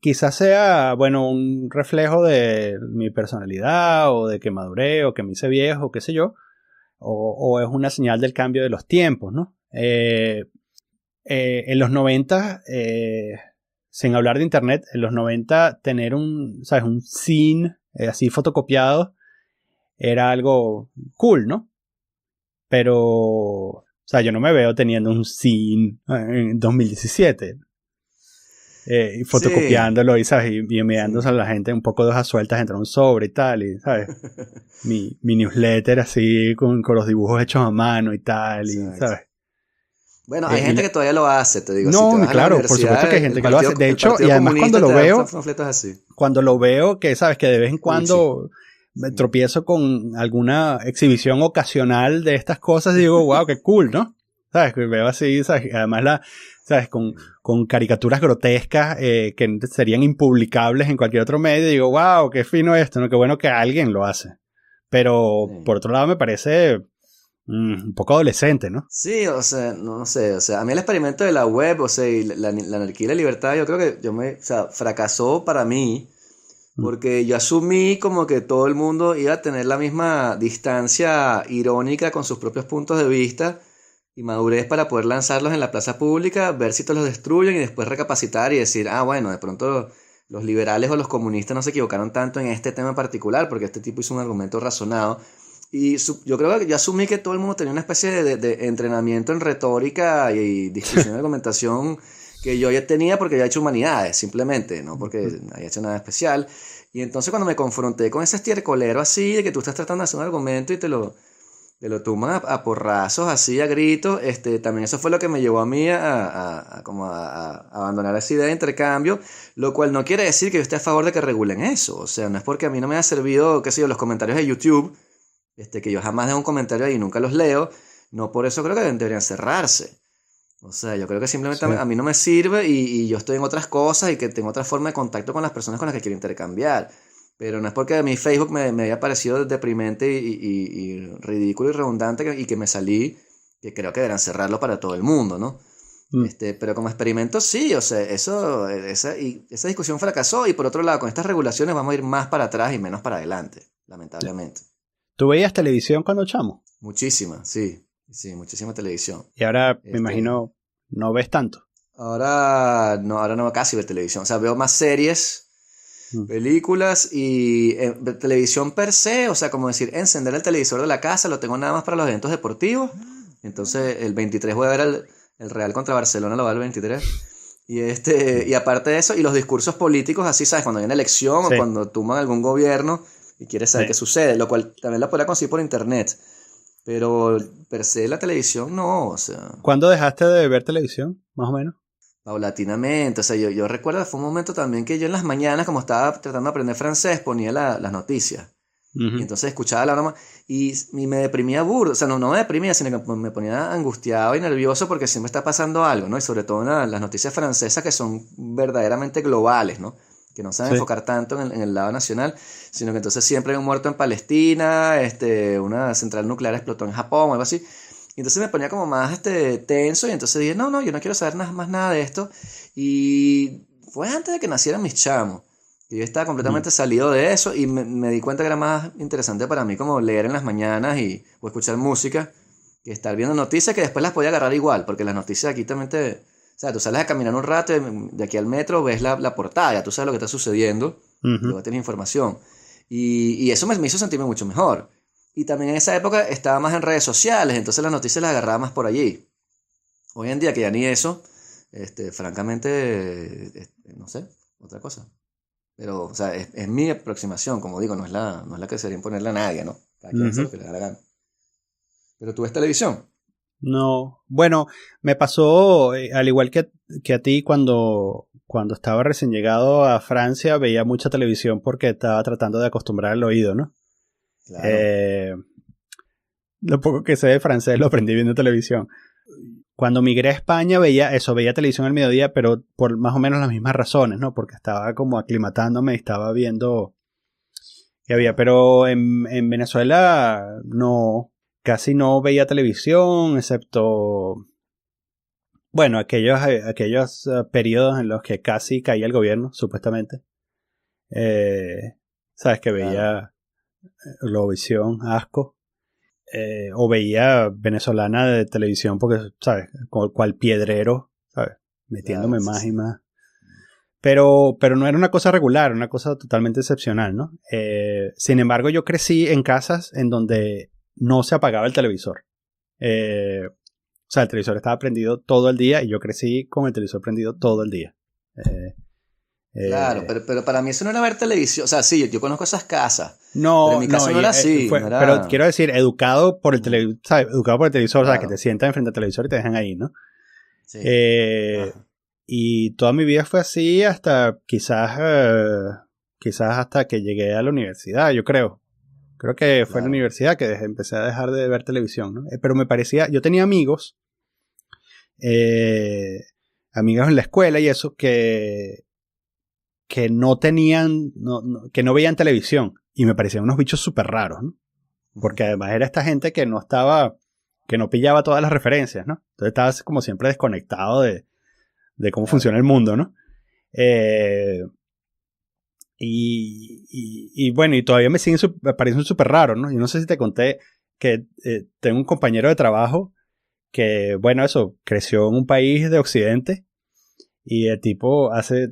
Quizás sea, bueno, un reflejo de mi personalidad o de que maduré o que me hice viejo, qué sé yo, o es una señal del cambio de los tiempos, ¿no? En los 90, sin hablar de internet, en los 90 tener un zine así fotocopiado era algo cool, ¿no? Pero, o sea, yo no me veo teniendo un zine en 2017. Y fotocopiándolo y, ¿sabes? Y enviándose a la gente un poco de hojas sueltas entre un sobre y tal, y, ¿sabes? mi newsletter así con los dibujos hechos a mano y tal, y, ¿sabes? Bueno, hay gente que todavía lo hace, te digo. No, si te claro, por supuesto que hay gente que lo hace. De hecho, y además cuando lo veo, que, ¿sabes? Que de vez en cuando me tropiezo con alguna exhibición ocasional de estas cosas y digo, wow, qué cool, ¿no? ¿Sabes? Que veo así, ¿sabes? Además ¿sabes? Con caricaturas grotescas que serían impublicables en cualquier otro medio. Y digo, wow, qué fino esto, ¿no? Qué bueno que alguien lo hace. Pero, por otro lado, me parece un poco adolescente, ¿no? Sí, o sea, no sé, o sea, a mí el experimento de la web, o sea, y la anarquía y la libertad, yo creo que o sea, fracasó para mí, porque yo asumí como que todo el mundo iba a tener la misma distancia irónica con sus propios puntos de vista y madurez para poder lanzarlos en la plaza pública, ver si te los destruyen y después recapacitar y decir, bueno, de pronto los liberales o los comunistas no se equivocaron tanto en este tema en particular, porque este tipo hizo un argumento razonado. Y yo creo que yo asumí que todo el mundo tenía una especie de entrenamiento en retórica y discusión y argumentación que yo ya tenía porque yo he hecho humanidades, simplemente, no porque haya hecho nada especial. Y entonces cuando me confronté con ese estiercolero así, de que tú estás tratando de hacer un argumento y te lo tuman a porrazos, así, a gritos, también eso fue lo que me llevó a mí a abandonar esa idea de intercambio, lo cual no quiere decir que yo esté a favor de que regulen eso. O sea, no es porque a mí no me haya servido, qué sé yo, los comentarios de YouTube, que yo jamás dejo un comentario ahí y nunca los leo, no por eso creo que deberían cerrarse. O sea, yo creo que simplemente a mí no me sirve y yo estoy en otras cosas y que tengo otra forma de contacto con las personas con las que quiero intercambiar. Pero no es porque a mí Facebook me haya parecido deprimente y ridículo y redundante y que me salí, que creo que deberían cerrarlo para todo el mundo, ¿no? Pero como experimento sí, o sea, esa discusión fracasó y por otro lado, con estas regulaciones vamos a ir más para atrás y menos para adelante, lamentablemente. ¿Tú veías televisión cuando chamo? Muchísima, sí, muchísima televisión. Y ahora, me imagino, no ves tanto. Ahora no casi veo televisión, o sea, veo más series, películas y televisión per se, o sea, como decir, encender el televisor de la casa, lo tengo nada más para los eventos deportivos. Entonces, el 23 voy a ver el Real contra Barcelona, lo va el 23. Y aparte de eso, y los discursos políticos, así, ¿sabes? Cuando hay una elección o cuando toman algún gobierno y quieres saber qué sucede, lo cual también la podrá conseguir por internet. Pero per se la televisión no, o sea... ¿Cuándo dejaste de ver televisión, más o menos? Paulatinamente, o sea, yo recuerdo que fue un momento también que yo en las mañanas, como estaba tratando de aprender francés, ponía las noticias. Y entonces escuchaba la broma y me deprimía burdo, o sea, no me deprimía, sino que me ponía angustiado y nervioso porque siempre está pasando algo, ¿no? Y sobre todo en las noticias francesas que son verdaderamente globales, ¿no? Que no se van a enfocar tanto en el lado nacional, sino que entonces siempre hay un muerto en Palestina, una central nuclear explotó en Japón o algo así. Y entonces me ponía como más tenso y entonces dije, no, yo no quiero saber más nada de esto. Y fue antes de que nacieran mis chamos. Y yo estaba completamente salido de eso y me di cuenta que era más interesante para mí como leer en las mañanas o escuchar música que estar viendo noticias que después las podía agarrar igual, porque las noticias aquí también o sea, tú sales a caminar un rato de aquí al metro, ves la portada, ya tú sabes lo que está sucediendo, luego tienes información. Y eso me hizo sentirme mucho mejor. Y también en esa época estaba más en redes sociales, entonces las noticias las agarraba más por allí. Hoy en día que ya ni eso, francamente, no sé, otra cosa. Pero, o sea, es mi aproximación, como digo, no es la que sería imponerle a nadie, ¿no? Cada quien hace lo que le da la gana. Pero tú ves televisión. No, bueno, me pasó, al igual que a ti, cuando estaba recién llegado a Francia, veía mucha televisión porque estaba tratando de acostumbrar el oído, ¿no? Claro. Lo poco que sé de francés lo aprendí viendo televisión. Cuando migré a España veía televisión al mediodía, pero por más o menos las mismas razones, ¿no? Porque estaba como aclimatándome y estaba viendo que había. Pero en Venezuela no, casi no veía televisión, excepto, bueno, aquellos periodos en los que casi caía el gobierno, supuestamente. Sabes que Claro. veía Globovisión, Asco. O veía venezolana de televisión porque, ¿sabes? Cual piedrero, ¿sabes? Claro, Metiéndome sí, más y sí. más. Pero no era una cosa regular, una cosa totalmente excepcional, ¿no? Sin embargo, yo crecí en casas en donde no se apagaba el televisor. O sea, el televisor estaba prendido todo el día y yo crecí con el televisor prendido todo el día. Eh, Claro, eh, pero para mí eso no era ver televisión. O sea, sí, yo conozco esas casas, pero en no, mi no, caso no era así, no pero era... quiero decir, educado por el Ujú. ¿sabes? Educado por el televisor, o sea, que te Claro, sientan enfrente del televisor y te dejan ahí, ¿no? sí. Eh, Ajá. y toda mi vida fue así hasta quizás hasta que llegué a la universidad, yo creo. Creo que fue en la Claro. universidad que empecé a dejar de ver televisión, ¿no? Pero me parecía, yo tenía amigos, eh, amigos en la escuela y eso, que no tenían, que no veían televisión. Y me parecían unos bichos súper raros, ¿no? Porque además era esta gente que no estaba, que no pillaba todas las referencias, ¿no? Entonces estaba como siempre desconectado de cómo Claro. funciona el mundo, ¿no? Eh, y bueno, y todavía me parecen súper raros, ¿no? Yo no sé si te conté que tengo un compañero de trabajo que, bueno, eso, creció en un país de Occidente y el tipo hace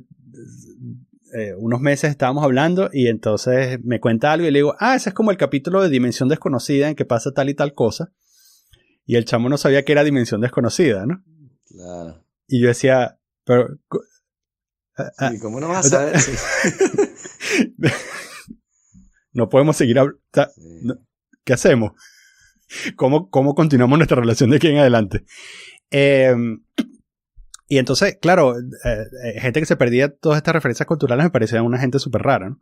unos meses estábamos hablando y entonces me cuenta algo y le digo, ese es como el capítulo de Dimensión Desconocida en que pasa tal y tal cosa. Y el chamo no sabía que era Dimensión Desconocida, ¿no? Claro. Y yo decía, pero... Sí, ¿cómo no vas o a sea, saber? Sí. no podemos seguir hablando. Sí. ¿Qué hacemos? ¿Cómo continuamos nuestra relación de aquí en adelante? Eh, y entonces, claro, gente que se perdía todas estas referencias culturales me parecía una gente súper rara, ¿no?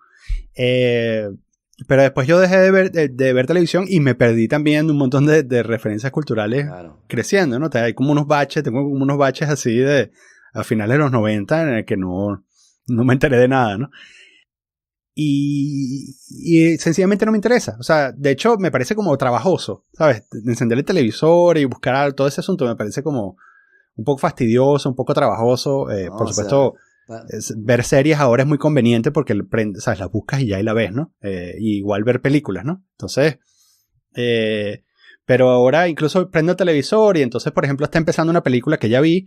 Pero después yo dejé de ver televisión y me perdí también un montón de referencias culturales Claro. creciendo, ¿no? Hay como unos baches, tengo como unos baches así de a finales de los 90 en el que no me enteré de nada, ¿no? Y sencillamente no me interesa. O sea, de hecho me parece como trabajoso, ¿sabes? Encender el televisor y buscar todo ese asunto me parece como un poco fastidioso, un poco trabajoso. No, Por o sea, supuesto, ver series ahora es muy conveniente porque ¿sabes? Las buscas y ya y la ves, ¿no? Y igual ver películas, ¿no? Entonces, eh, pero ahora incluso prendo el televisor y entonces, por ejemplo, está empezando una película que ya vi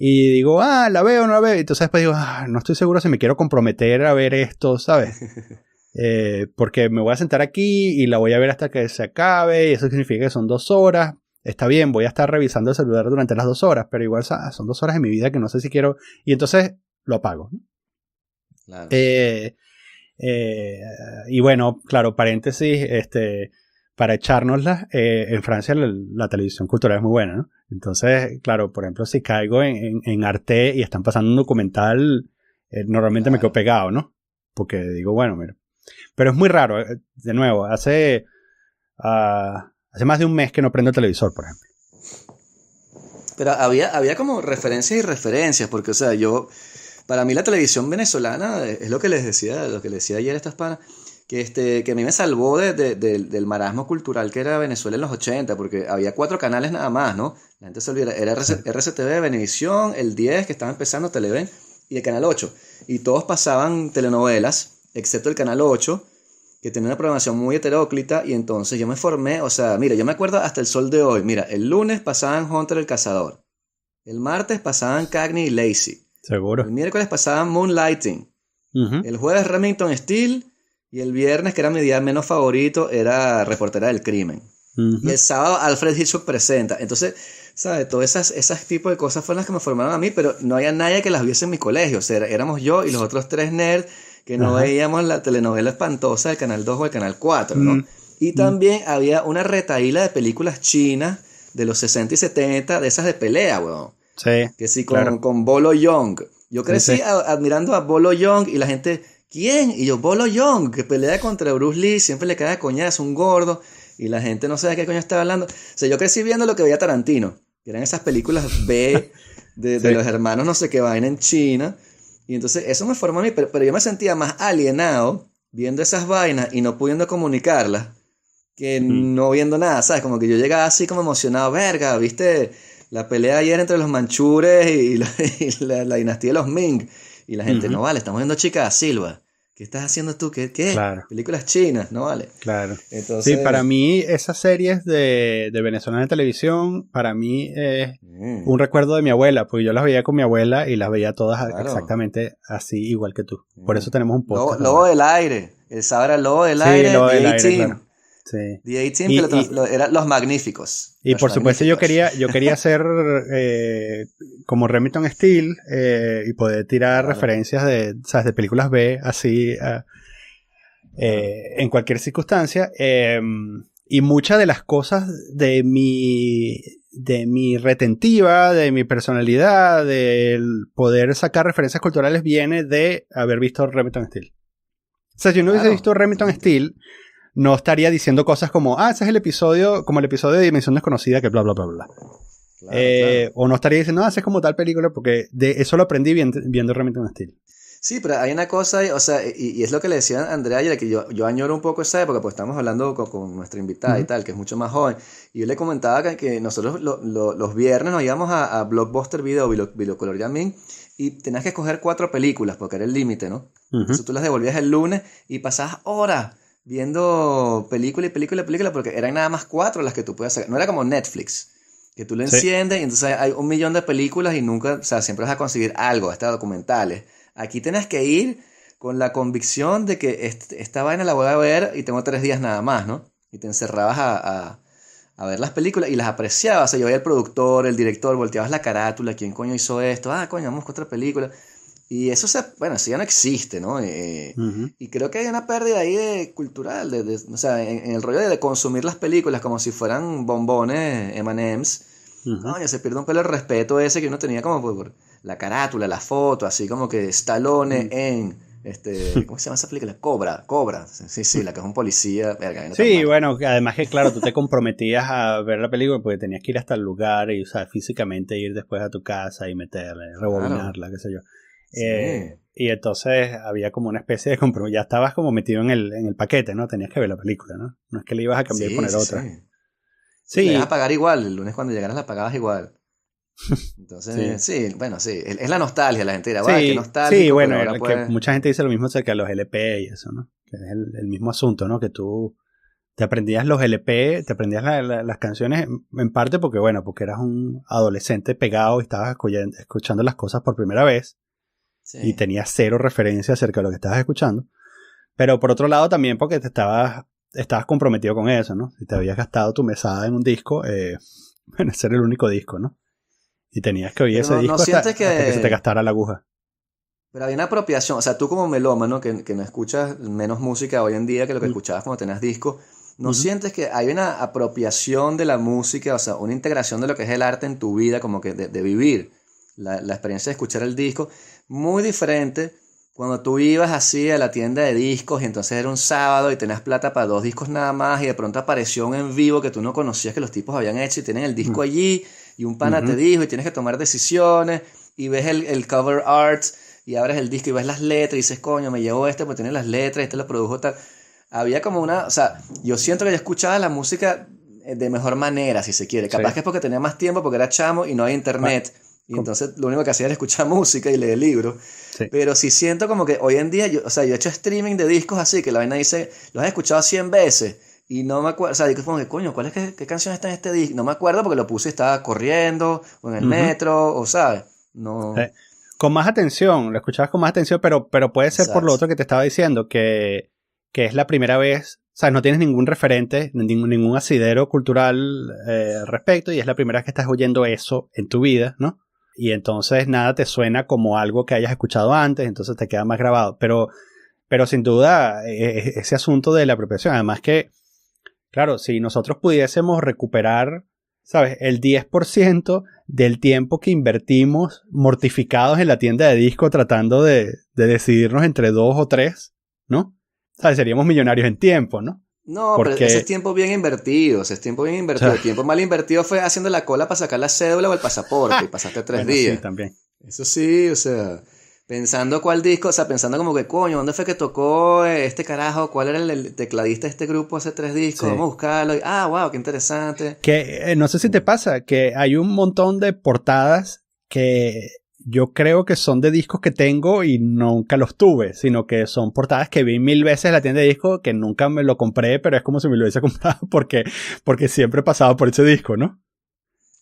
y digo, la veo o no la veo. Y entonces después digo, no estoy seguro si me quiero comprometer a ver esto, ¿sabes? Porque me voy a sentar aquí y la voy a ver hasta que se acabe y eso significa que son 2 horas. Está bien, voy a estar revisando el celular durante las 2 horas, pero igual son 2 horas de mi vida que no sé si quiero. Y entonces lo apago, ¿no? claro. Eh, y bueno, claro, paréntesis, para echárnosla, en Francia la televisión cultural es muy buena, ¿no? Entonces, claro, por ejemplo, si caigo en Arte y están pasando un documental, normalmente me quedo Claro. pegado, ¿no? Porque digo, bueno, mira. Pero es muy raro, de nuevo, hace más de un mes que no prendo el televisor, por ejemplo. Pero había como referencias y referencias, porque, o sea, para mí la televisión venezolana es lo que les decía ayer a estas panas, que a mí me salvó del marasmo cultural que era Venezuela en los 80 porque había 4 canales nada más, ¿no? La gente se olvida, era Sí. RCTV, Venevisión, el 10 que estaba empezando, Televen, y el Canal 8. Y todos pasaban telenovelas, excepto el Canal 8, que tenía una programación muy heteróclita, y entonces yo me formé, o sea, mira, yo me acuerdo hasta el sol de hoy, mira, el lunes pasaban Hunter el Cazador, el martes pasaban Cagney y Lacey, Seguro. el miércoles pasaban Moonlighting, Uh -huh. el jueves Remington Steele, Y el viernes, que era mi día menos favorito, era Reportera del Crimen. Y el sábado Alfred Hitchcock presenta. Entonces, ¿sabes? Todas esas tipos de cosas fueron las que me formaron a mí, pero no había nadie que las viese en mi colegio. O sea, éramos yo y los otros 3 nerds que no veíamos la telenovela espantosa del Canal 2 o el Canal 4, ¿no? Y también había una retahíla de películas chinas de los 60 y 70, de esas de pelea, weón. Sí. Que sí, con Bolo Young. Yo crecí admirando a Bolo Young y la gente, ¿quién? Y yo, Bolo Young, que pelea contra Bruce Lee, siempre le cae de coñazo, un gordo. Y la gente no sabe de qué coño estaba hablando. O sea, yo crecí viendo lo que veía Tarantino, que eran esas películas B de los hermanos no sé qué vaina en China. Y entonces eso me formó a mí, pero yo me sentía más alienado viendo esas vainas y no pudiendo comunicarlas que no viendo nada, ¿sabes? Como que yo llegaba así como emocionado, verga, ¿viste? La pelea ayer entre los manchures y la dinastía de los Ming. Y la gente, no vale, estamos viendo Chica Silva. ¿Qué estás haciendo tú? ¿Qué? Claro. Películas chinas, ¿no vale? Claro. Entonces, sí, para mí esas series de venezolana de televisión, para mí es un recuerdo de mi abuela, porque yo las veía con mi abuela y las veía todas exactamente así, igual que tú. Por eso tenemos un podcast. Lobo del Aire. El sábado era Lobo del Aire. Lobo del Aire, claro. Sí. The A-Team, eran Los Magníficos. Y por supuesto yo quería ser como Remington Steele y poder tirar referencias ¿sabes? De películas B así en cualquier circunstancia. Y muchas de las cosas de mi retentiva, de mi personalidad, del poder sacar referencias culturales viene de haber visto Remington Steele. O sea, si yo no hubiese visto Remington Steele, no estaría diciendo cosas como, ese es el episodio de Dimensión Desconocida, que bla, bla, bla, bla. Claro. O no estaría diciendo, ese es como tal película, porque de eso lo aprendí viendo Remington Steele. Sí, pero hay una cosa, o sea, y es lo que le decía a Andrea ayer, que yo añoro un poco esa época, pues estamos hablando con nuestra invitada y tal, que es mucho más joven, y yo le comentaba que nosotros los viernes nos íbamos a Blockbuster Video, Videocolor Yamin, y tenías que escoger 4 películas, porque era el límite, ¿no? Entonces tú las devolvías el lunes y pasabas horas viendo película, porque eran nada más 4 las que tú podías sacar. No era como Netflix, que tú lo enciendes y entonces hay 1.000.000 de películas y nunca, o sea, siempre vas a conseguir algo, hasta documentales. Aquí tienes que ir con la convicción de que esta vaina la voy a ver y tengo 3 días nada más, ¿no? Y te encerrabas a ver las películas y las apreciabas. O sea, yo veía el productor, el director, volteabas la carátula, ¿quién coño hizo esto? Coño, vamos con otra película. Y eso, eso ya no existe, ¿no? Y creo que hay una pérdida ahí cultural, o sea, en el rollo de consumir las películas como si fueran bombones, M&M's. Coño, se pierde un pelo el respeto ese que uno tenía como por la carátula, la foto, así como que Stallone en... ¿cómo se llama esa película? Cobra. Sí, la que es un policía. Verga, no sí, bueno, además que claro, tú te comprometías a ver la película porque tenías que ir hasta el lugar y, o sea, físicamente ir después a tu casa y meterla, rebobinarla, qué sé yo. Sí. Y entonces había como una especie de compromiso. Ya estabas como metido en el paquete, ¿no? Tenías que ver la película, ¿no? No es que le ibas a cambiar y poner otra. Sí. Le ibas a pagar igual. El lunes cuando llegaras la pagabas igual. Entonces, sí, es la nostalgia. La gente dirá, qué nostálgico. Sí, bueno, que mucha gente dice lo mismo acerca de los LP y eso, ¿no? Que es el mismo asunto, ¿no? Que tú te aprendías los LP, te aprendías las canciones en parte porque eras un adolescente pegado y estabas escuchando las cosas por primera vez. Sí. Y tenías 0 referencia acerca de lo que estabas escuchando. Pero por otro lado también porque estabas comprometido con eso, ¿no? Si te habías gastado tu mesada en un disco, ese era el único disco, ¿no? Y tenías que oír ese disco hasta que se te gastara la aguja. Pero había una apropiación, o sea, tú como melómano que no escuchas menos música hoy en día que lo que escuchabas cuando tenías disco, ¿no sientes que hay una apropiación de la música, o sea, una integración de lo que es el arte en tu vida, como que de vivir la experiencia de escuchar el disco, muy diferente cuando tú ibas así a la tienda de discos y entonces era un sábado y tenías plata para 2 discos nada más y de pronto apareció un en vivo que tú no conocías que los tipos habían hecho y tienen el disco allí y un pana te dijo y tienes que tomar decisiones y ves el cover art y abres el disco y ves las letras y dices, coño, me llevó porque tiene las letras, lo produjo tal. Había como o sea, yo siento que yo escuchaba la música de mejor manera, si se quiere. Capaz que es porque tenía más tiempo, porque era chamo y no había internet. Y entonces lo único que hacía era escuchar música y leer libros. Sí. Pero sí siento como que hoy en día, yo he hecho streaming de discos así, que la vaina dice, los he escuchado 100 veces y no me acuerdo, o sea, digo como que, coño, ¿qué canción está en este disco? No me acuerdo porque lo puse y estaba corriendo, o en el metro, o sabes, no... Con más atención, lo escuchabas con más atención, pero puede ser por lo otro que te estaba diciendo, que que es la primera vez, o sea, no tienes ningún referente, ningún asidero cultural al respecto, y es la primera vez que estás oyendo eso en tu vida, ¿no? Y entonces nada te suena como algo que hayas escuchado antes, entonces te queda más grabado. Pero sin duda, ese asunto de la apropiación, además que, claro, si nosotros pudiésemos recuperar, ¿sabes?, el 10% del tiempo que invertimos mortificados en la tienda de disco tratando de decidirnos entre 2 o 3, ¿no? ¿Sabes? Seríamos millonarios en tiempo, ¿no? No, Porque... pero ese es tiempo bien invertido, ese es tiempo bien invertido. O sea, el tiempo mal invertido fue haciendo la cola para sacar la cédula o el pasaporte y pasaste 3 bueno, días. sí, también. Eso sí, o sea, pensando cuál disco, o sea, pensando como que, coño, ¿dónde fue que tocó este carajo? ¿Cuál era el tecladista de este grupo hace 3 discos? Sí. Vamos a buscarlo. Y, wow, qué interesante. Que no sé si te pasa, que hay un montón de portadas que yo creo que son de discos que tengo y nunca los tuve, sino que son portadas que vi 1000 veces en la tienda de discos, que nunca me lo compré, pero es como si me lo hubiese comprado porque siempre pasaba por ese disco, ¿no?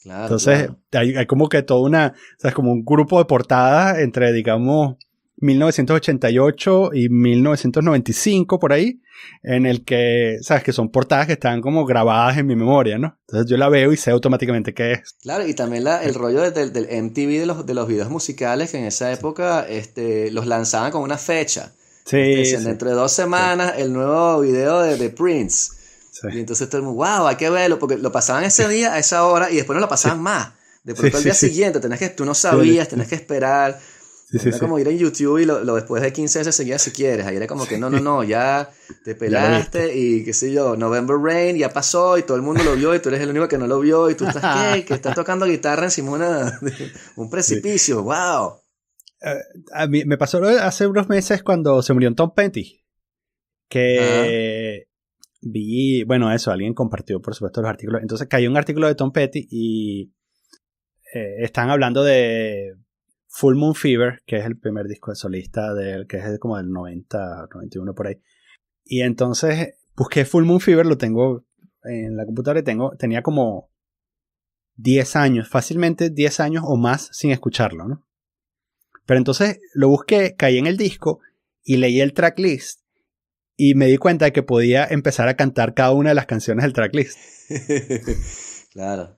Claro, entonces, claro. hay como que toda una, o sea, es como un grupo de portadas entre, digamos, 1988 y 1995 por ahí, en el que, sabes, que son portadas que están como grabadas en mi memoria, ¿no? Entonces yo la veo y sé automáticamente qué es. Claro, y también el rollo del MTV de los videos musicales, que en esa época los lanzaban con una fecha. Sí, Decían, sí. dentro de 2 semanas, el nuevo video de Prince. Sí. Y entonces todo el mundo, wow, hay que verlo, porque lo pasaban ese día, a esa hora, y después no lo pasaban más. De pronto al día siguiente, tú no sabías, tenés que esperar. Era como ir en YouTube y lo después de 15 veces seguías si quieres. Ahí era como que no, ya te pelaste y qué sé yo, November Rain ya pasó y todo el mundo lo vio y tú eres el único que no lo vio y tú estás, que estás tocando guitarra encima de un precipicio, wow. A mí me pasó hace unos meses cuando se murió Tom Petty, que vi, bueno, eso, alguien compartió por supuesto los artículos. Entonces cayó un artículo de Tom Petty y están hablando de Full Moon Fever, que es el primer disco de solista de él, que es como del 90, 91 por ahí. Y entonces busqué Full Moon Fever, lo tengo en la computadora y tenía como 10 años, fácilmente 10 años o más sin escucharlo, ¿no? Pero entonces lo busqué, caí en el disco y leí el tracklist y me di cuenta de que podía empezar a cantar cada una de las canciones del tracklist. Claro.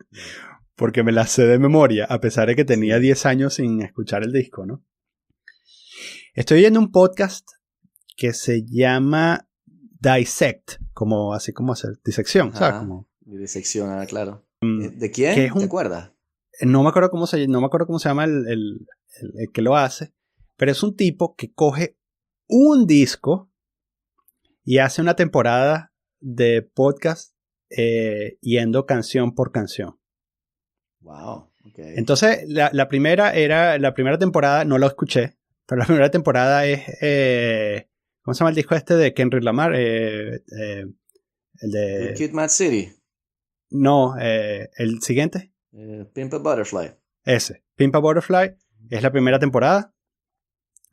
Porque me las sé de memoria, a pesar de que tenía 10 años sin escuchar el disco, ¿no? Estoy viendo un podcast que se llama Dissect, así como hacer disección, ¿sabes? Como, disección, claro. ¿De quién? ¿Te acuerdas? No me acuerdo cómo se llama el que lo hace, pero es un tipo que coge un disco y hace una temporada de podcast yendo canción por canción. Wow, okay. Entonces, la primera temporada, no lo escuché, pero la primera temporada es, ¿cómo se llama el disco este de Kendrick Lamar? El de... Kid Mad City. No, el siguiente. Pimp a Butterfly. Ese, Pimp a Butterfly, es la primera temporada.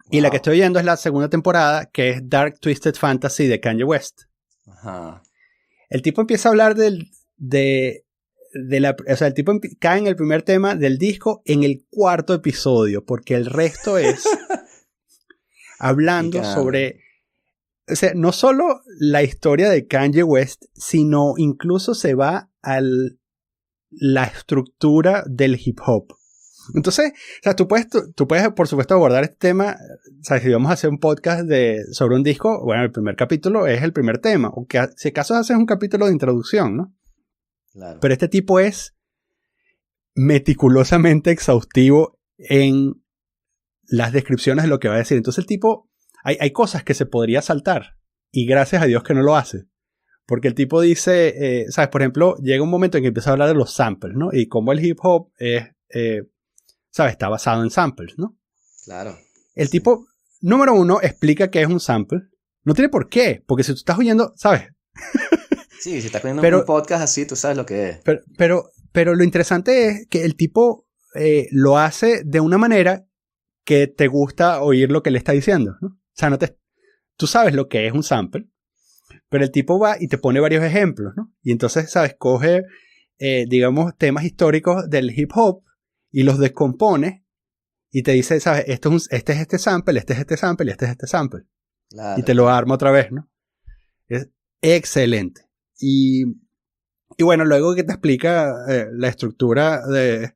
Wow. Y la que estoy viendo es la segunda temporada, que es Dark Twisted Fantasy de Kanye West. Ajá. El tipo empieza a hablar o sea, el tipo cae en el primer tema del disco en el 4.º episodio, porque el resto es hablando sobre, o sea, no solo la historia de Kanye West, sino incluso se va a la estructura del hip hop. Entonces, o sea, tú puedes por supuesto abordar este tema. O sea, si vamos a hacer un podcast sobre un disco, bueno, el primer capítulo es el primer tema, o que si acaso haces un capítulo de introducción, ¿no? Claro. Pero este tipo es meticulosamente exhaustivo en las descripciones de lo que va a decir. Entonces el tipo, hay cosas que se podría saltar y gracias a Dios que no lo hace. Porque el tipo dice, ¿sabes? Por ejemplo, llega un momento en que empieza a hablar de los samples, ¿no? Y cómo el hip hop es, ¿sabes? Está basado en samples, ¿no? Claro. El tipo, número 1, explica qué es un sample. No tiene por qué, porque si tú estás oyendo, ¿sabes? Sí, si estás viendo un podcast así, tú sabes lo que es. Pero lo interesante es que el tipo lo hace de una manera que te gusta oír lo que le está diciendo, ¿no? O sea, tú sabes lo que es un sample, pero el tipo va y te pone varios ejemplos, ¿no? Y entonces, ¿sabes? Coge, digamos, temas históricos del hip hop y los descompone y te dice, ¿sabes? Este es este sample, este es este sample y este es este sample. Claro. Y te lo arma otra vez, ¿no? Es excelente. Y bueno, luego que te explica la estructura de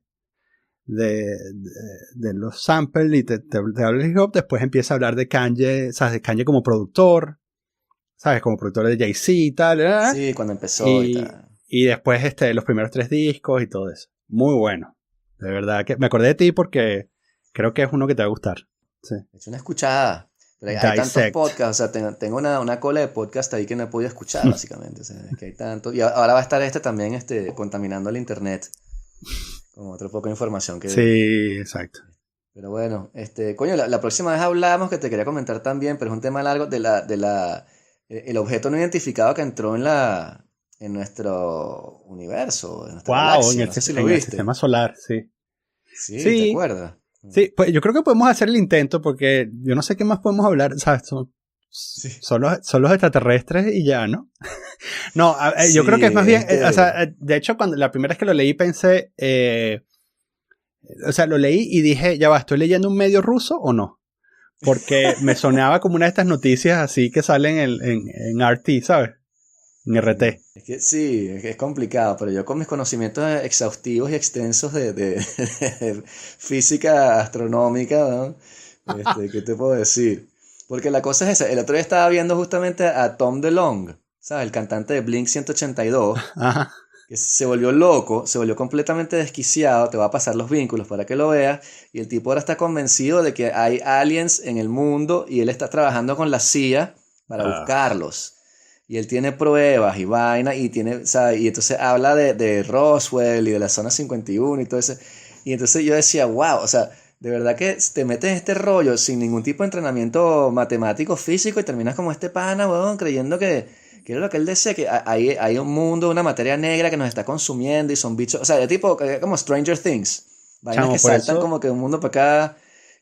los samples y te habla de hip hop, después empieza a hablar de Kanye, ¿sabes? De Kanye como productor, ¿sabes? Como productor de Jay-Z y tal, ¿verdad? Sí, cuando empezó y tal. Y después los primeros 3 discos y todo eso. Muy bueno. De verdad que me acordé de ti porque creo que es uno que te va a gustar. Sí. He hecho una escuchada. Pero hay tantos podcasts, o sea, tengo una cola de podcast ahí que no he podido escuchar, básicamente. O sea, es que hay tanto. Y ahora va a estar también contaminando el internet. Con otro poco de información que... Sí, exacto. Pero bueno, coño, la próxima vez hablamos que te quería comentar también, pero es un tema largo, el objeto no identificado que entró en nuestro universo, en nuestra galaxia. No sé si lo viste. El sistema solar, sí. Sí, ¿te acuerdas? Sí, pues yo creo que podemos hacer el intento porque yo no sé qué más podemos hablar, ¿sabes? Son los extraterrestres y ya, ¿no? No, yo creo que es más bien, o sea, de hecho, cuando la primera vez que lo leí pensé, o sea, lo leí y dije, ya va, ¿estoy leyendo un medio ruso o no? Porque me sonaba como una de estas noticias así que salen en RT, ¿sabes? En RT. Es que sí, es complicado, pero yo con mis conocimientos exhaustivos y extensos de física astronómica, ¿no? ¿Qué te puedo decir? Porque la cosa es esa, el otro día estaba viendo justamente a Tom DeLonge, ¿sabes? El cantante de Blink 182, Ajá. que se volvió loco, se volvió completamente desquiciado, te va a pasar los vínculos para que lo veas, y el tipo ahora está convencido de que hay aliens en el mundo y él está trabajando con la CIA para buscarlos. Y él tiene pruebas y vaina y ¿sabes? Y entonces habla de Roswell y de la zona 51 y todo eso. Y entonces yo decía, wow, o sea, de verdad que te metes este rollo sin ningún tipo de entrenamiento matemático, físico y terminas como este pana, weón, creyendo que era lo que él decía, que hay un mundo, una materia negra que nos está consumiendo y son bichos, o sea, de tipo como Stranger Things. Vainas que saltan como que de un mundo para acá.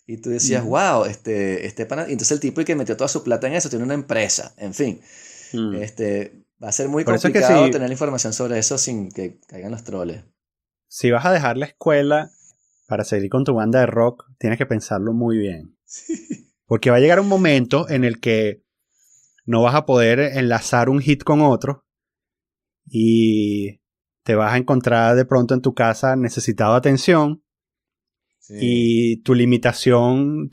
Y tú decías, wow, este pana. Y entonces el tipo que metió toda su plata en eso tiene una empresa, en fin. Va a ser muy complicado tener información sobre eso sin que caigan los troles. Si vas a dejar la escuela para seguir con tu banda de rock, tienes que pensarlo muy bien. Sí. Porque va a llegar un momento en el que no vas a poder enlazar un hit con otro y te vas a encontrar de pronto en tu casa necesitado de atención. Sí. Y tu limitación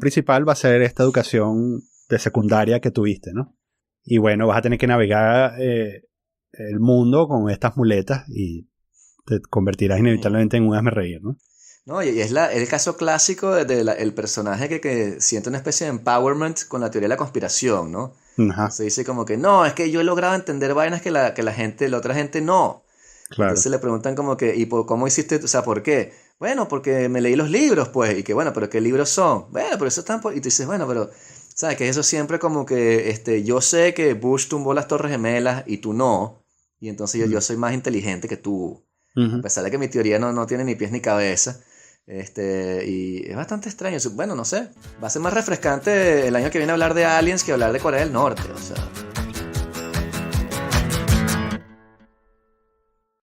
principal va a ser esta educación de secundaria que tuviste, ¿no? Y bueno, vas a tener que navegar el mundo con estas muletas y te convertirás inevitablemente en un hazmerreír, ¿no? No, y es el caso clásico el personaje que siente una especie de empowerment con la teoría de la conspiración, ¿no? Ajá. Se dice como que no, es que yo he logrado entender vainas que la otra gente no. Claro. Entonces le preguntan como que, ¿y cómo hiciste? O sea, ¿por qué? Bueno, porque me leí los libros, pues. Y que bueno, ¿pero qué libros son? Bueno, pero eso están por... Y tú dices, bueno, pero... ¿Sabes? Que eso siempre como que yo sé que Bush tumbó las Torres Gemelas y tú no. Y entonces yo soy más inteligente que tú. A pesar de que mi teoría no tiene ni pies ni cabeza. Y es bastante extraño. Bueno, no sé. Va a ser más refrescante el año que viene hablar de aliens que hablar de Corea del Norte. O sea...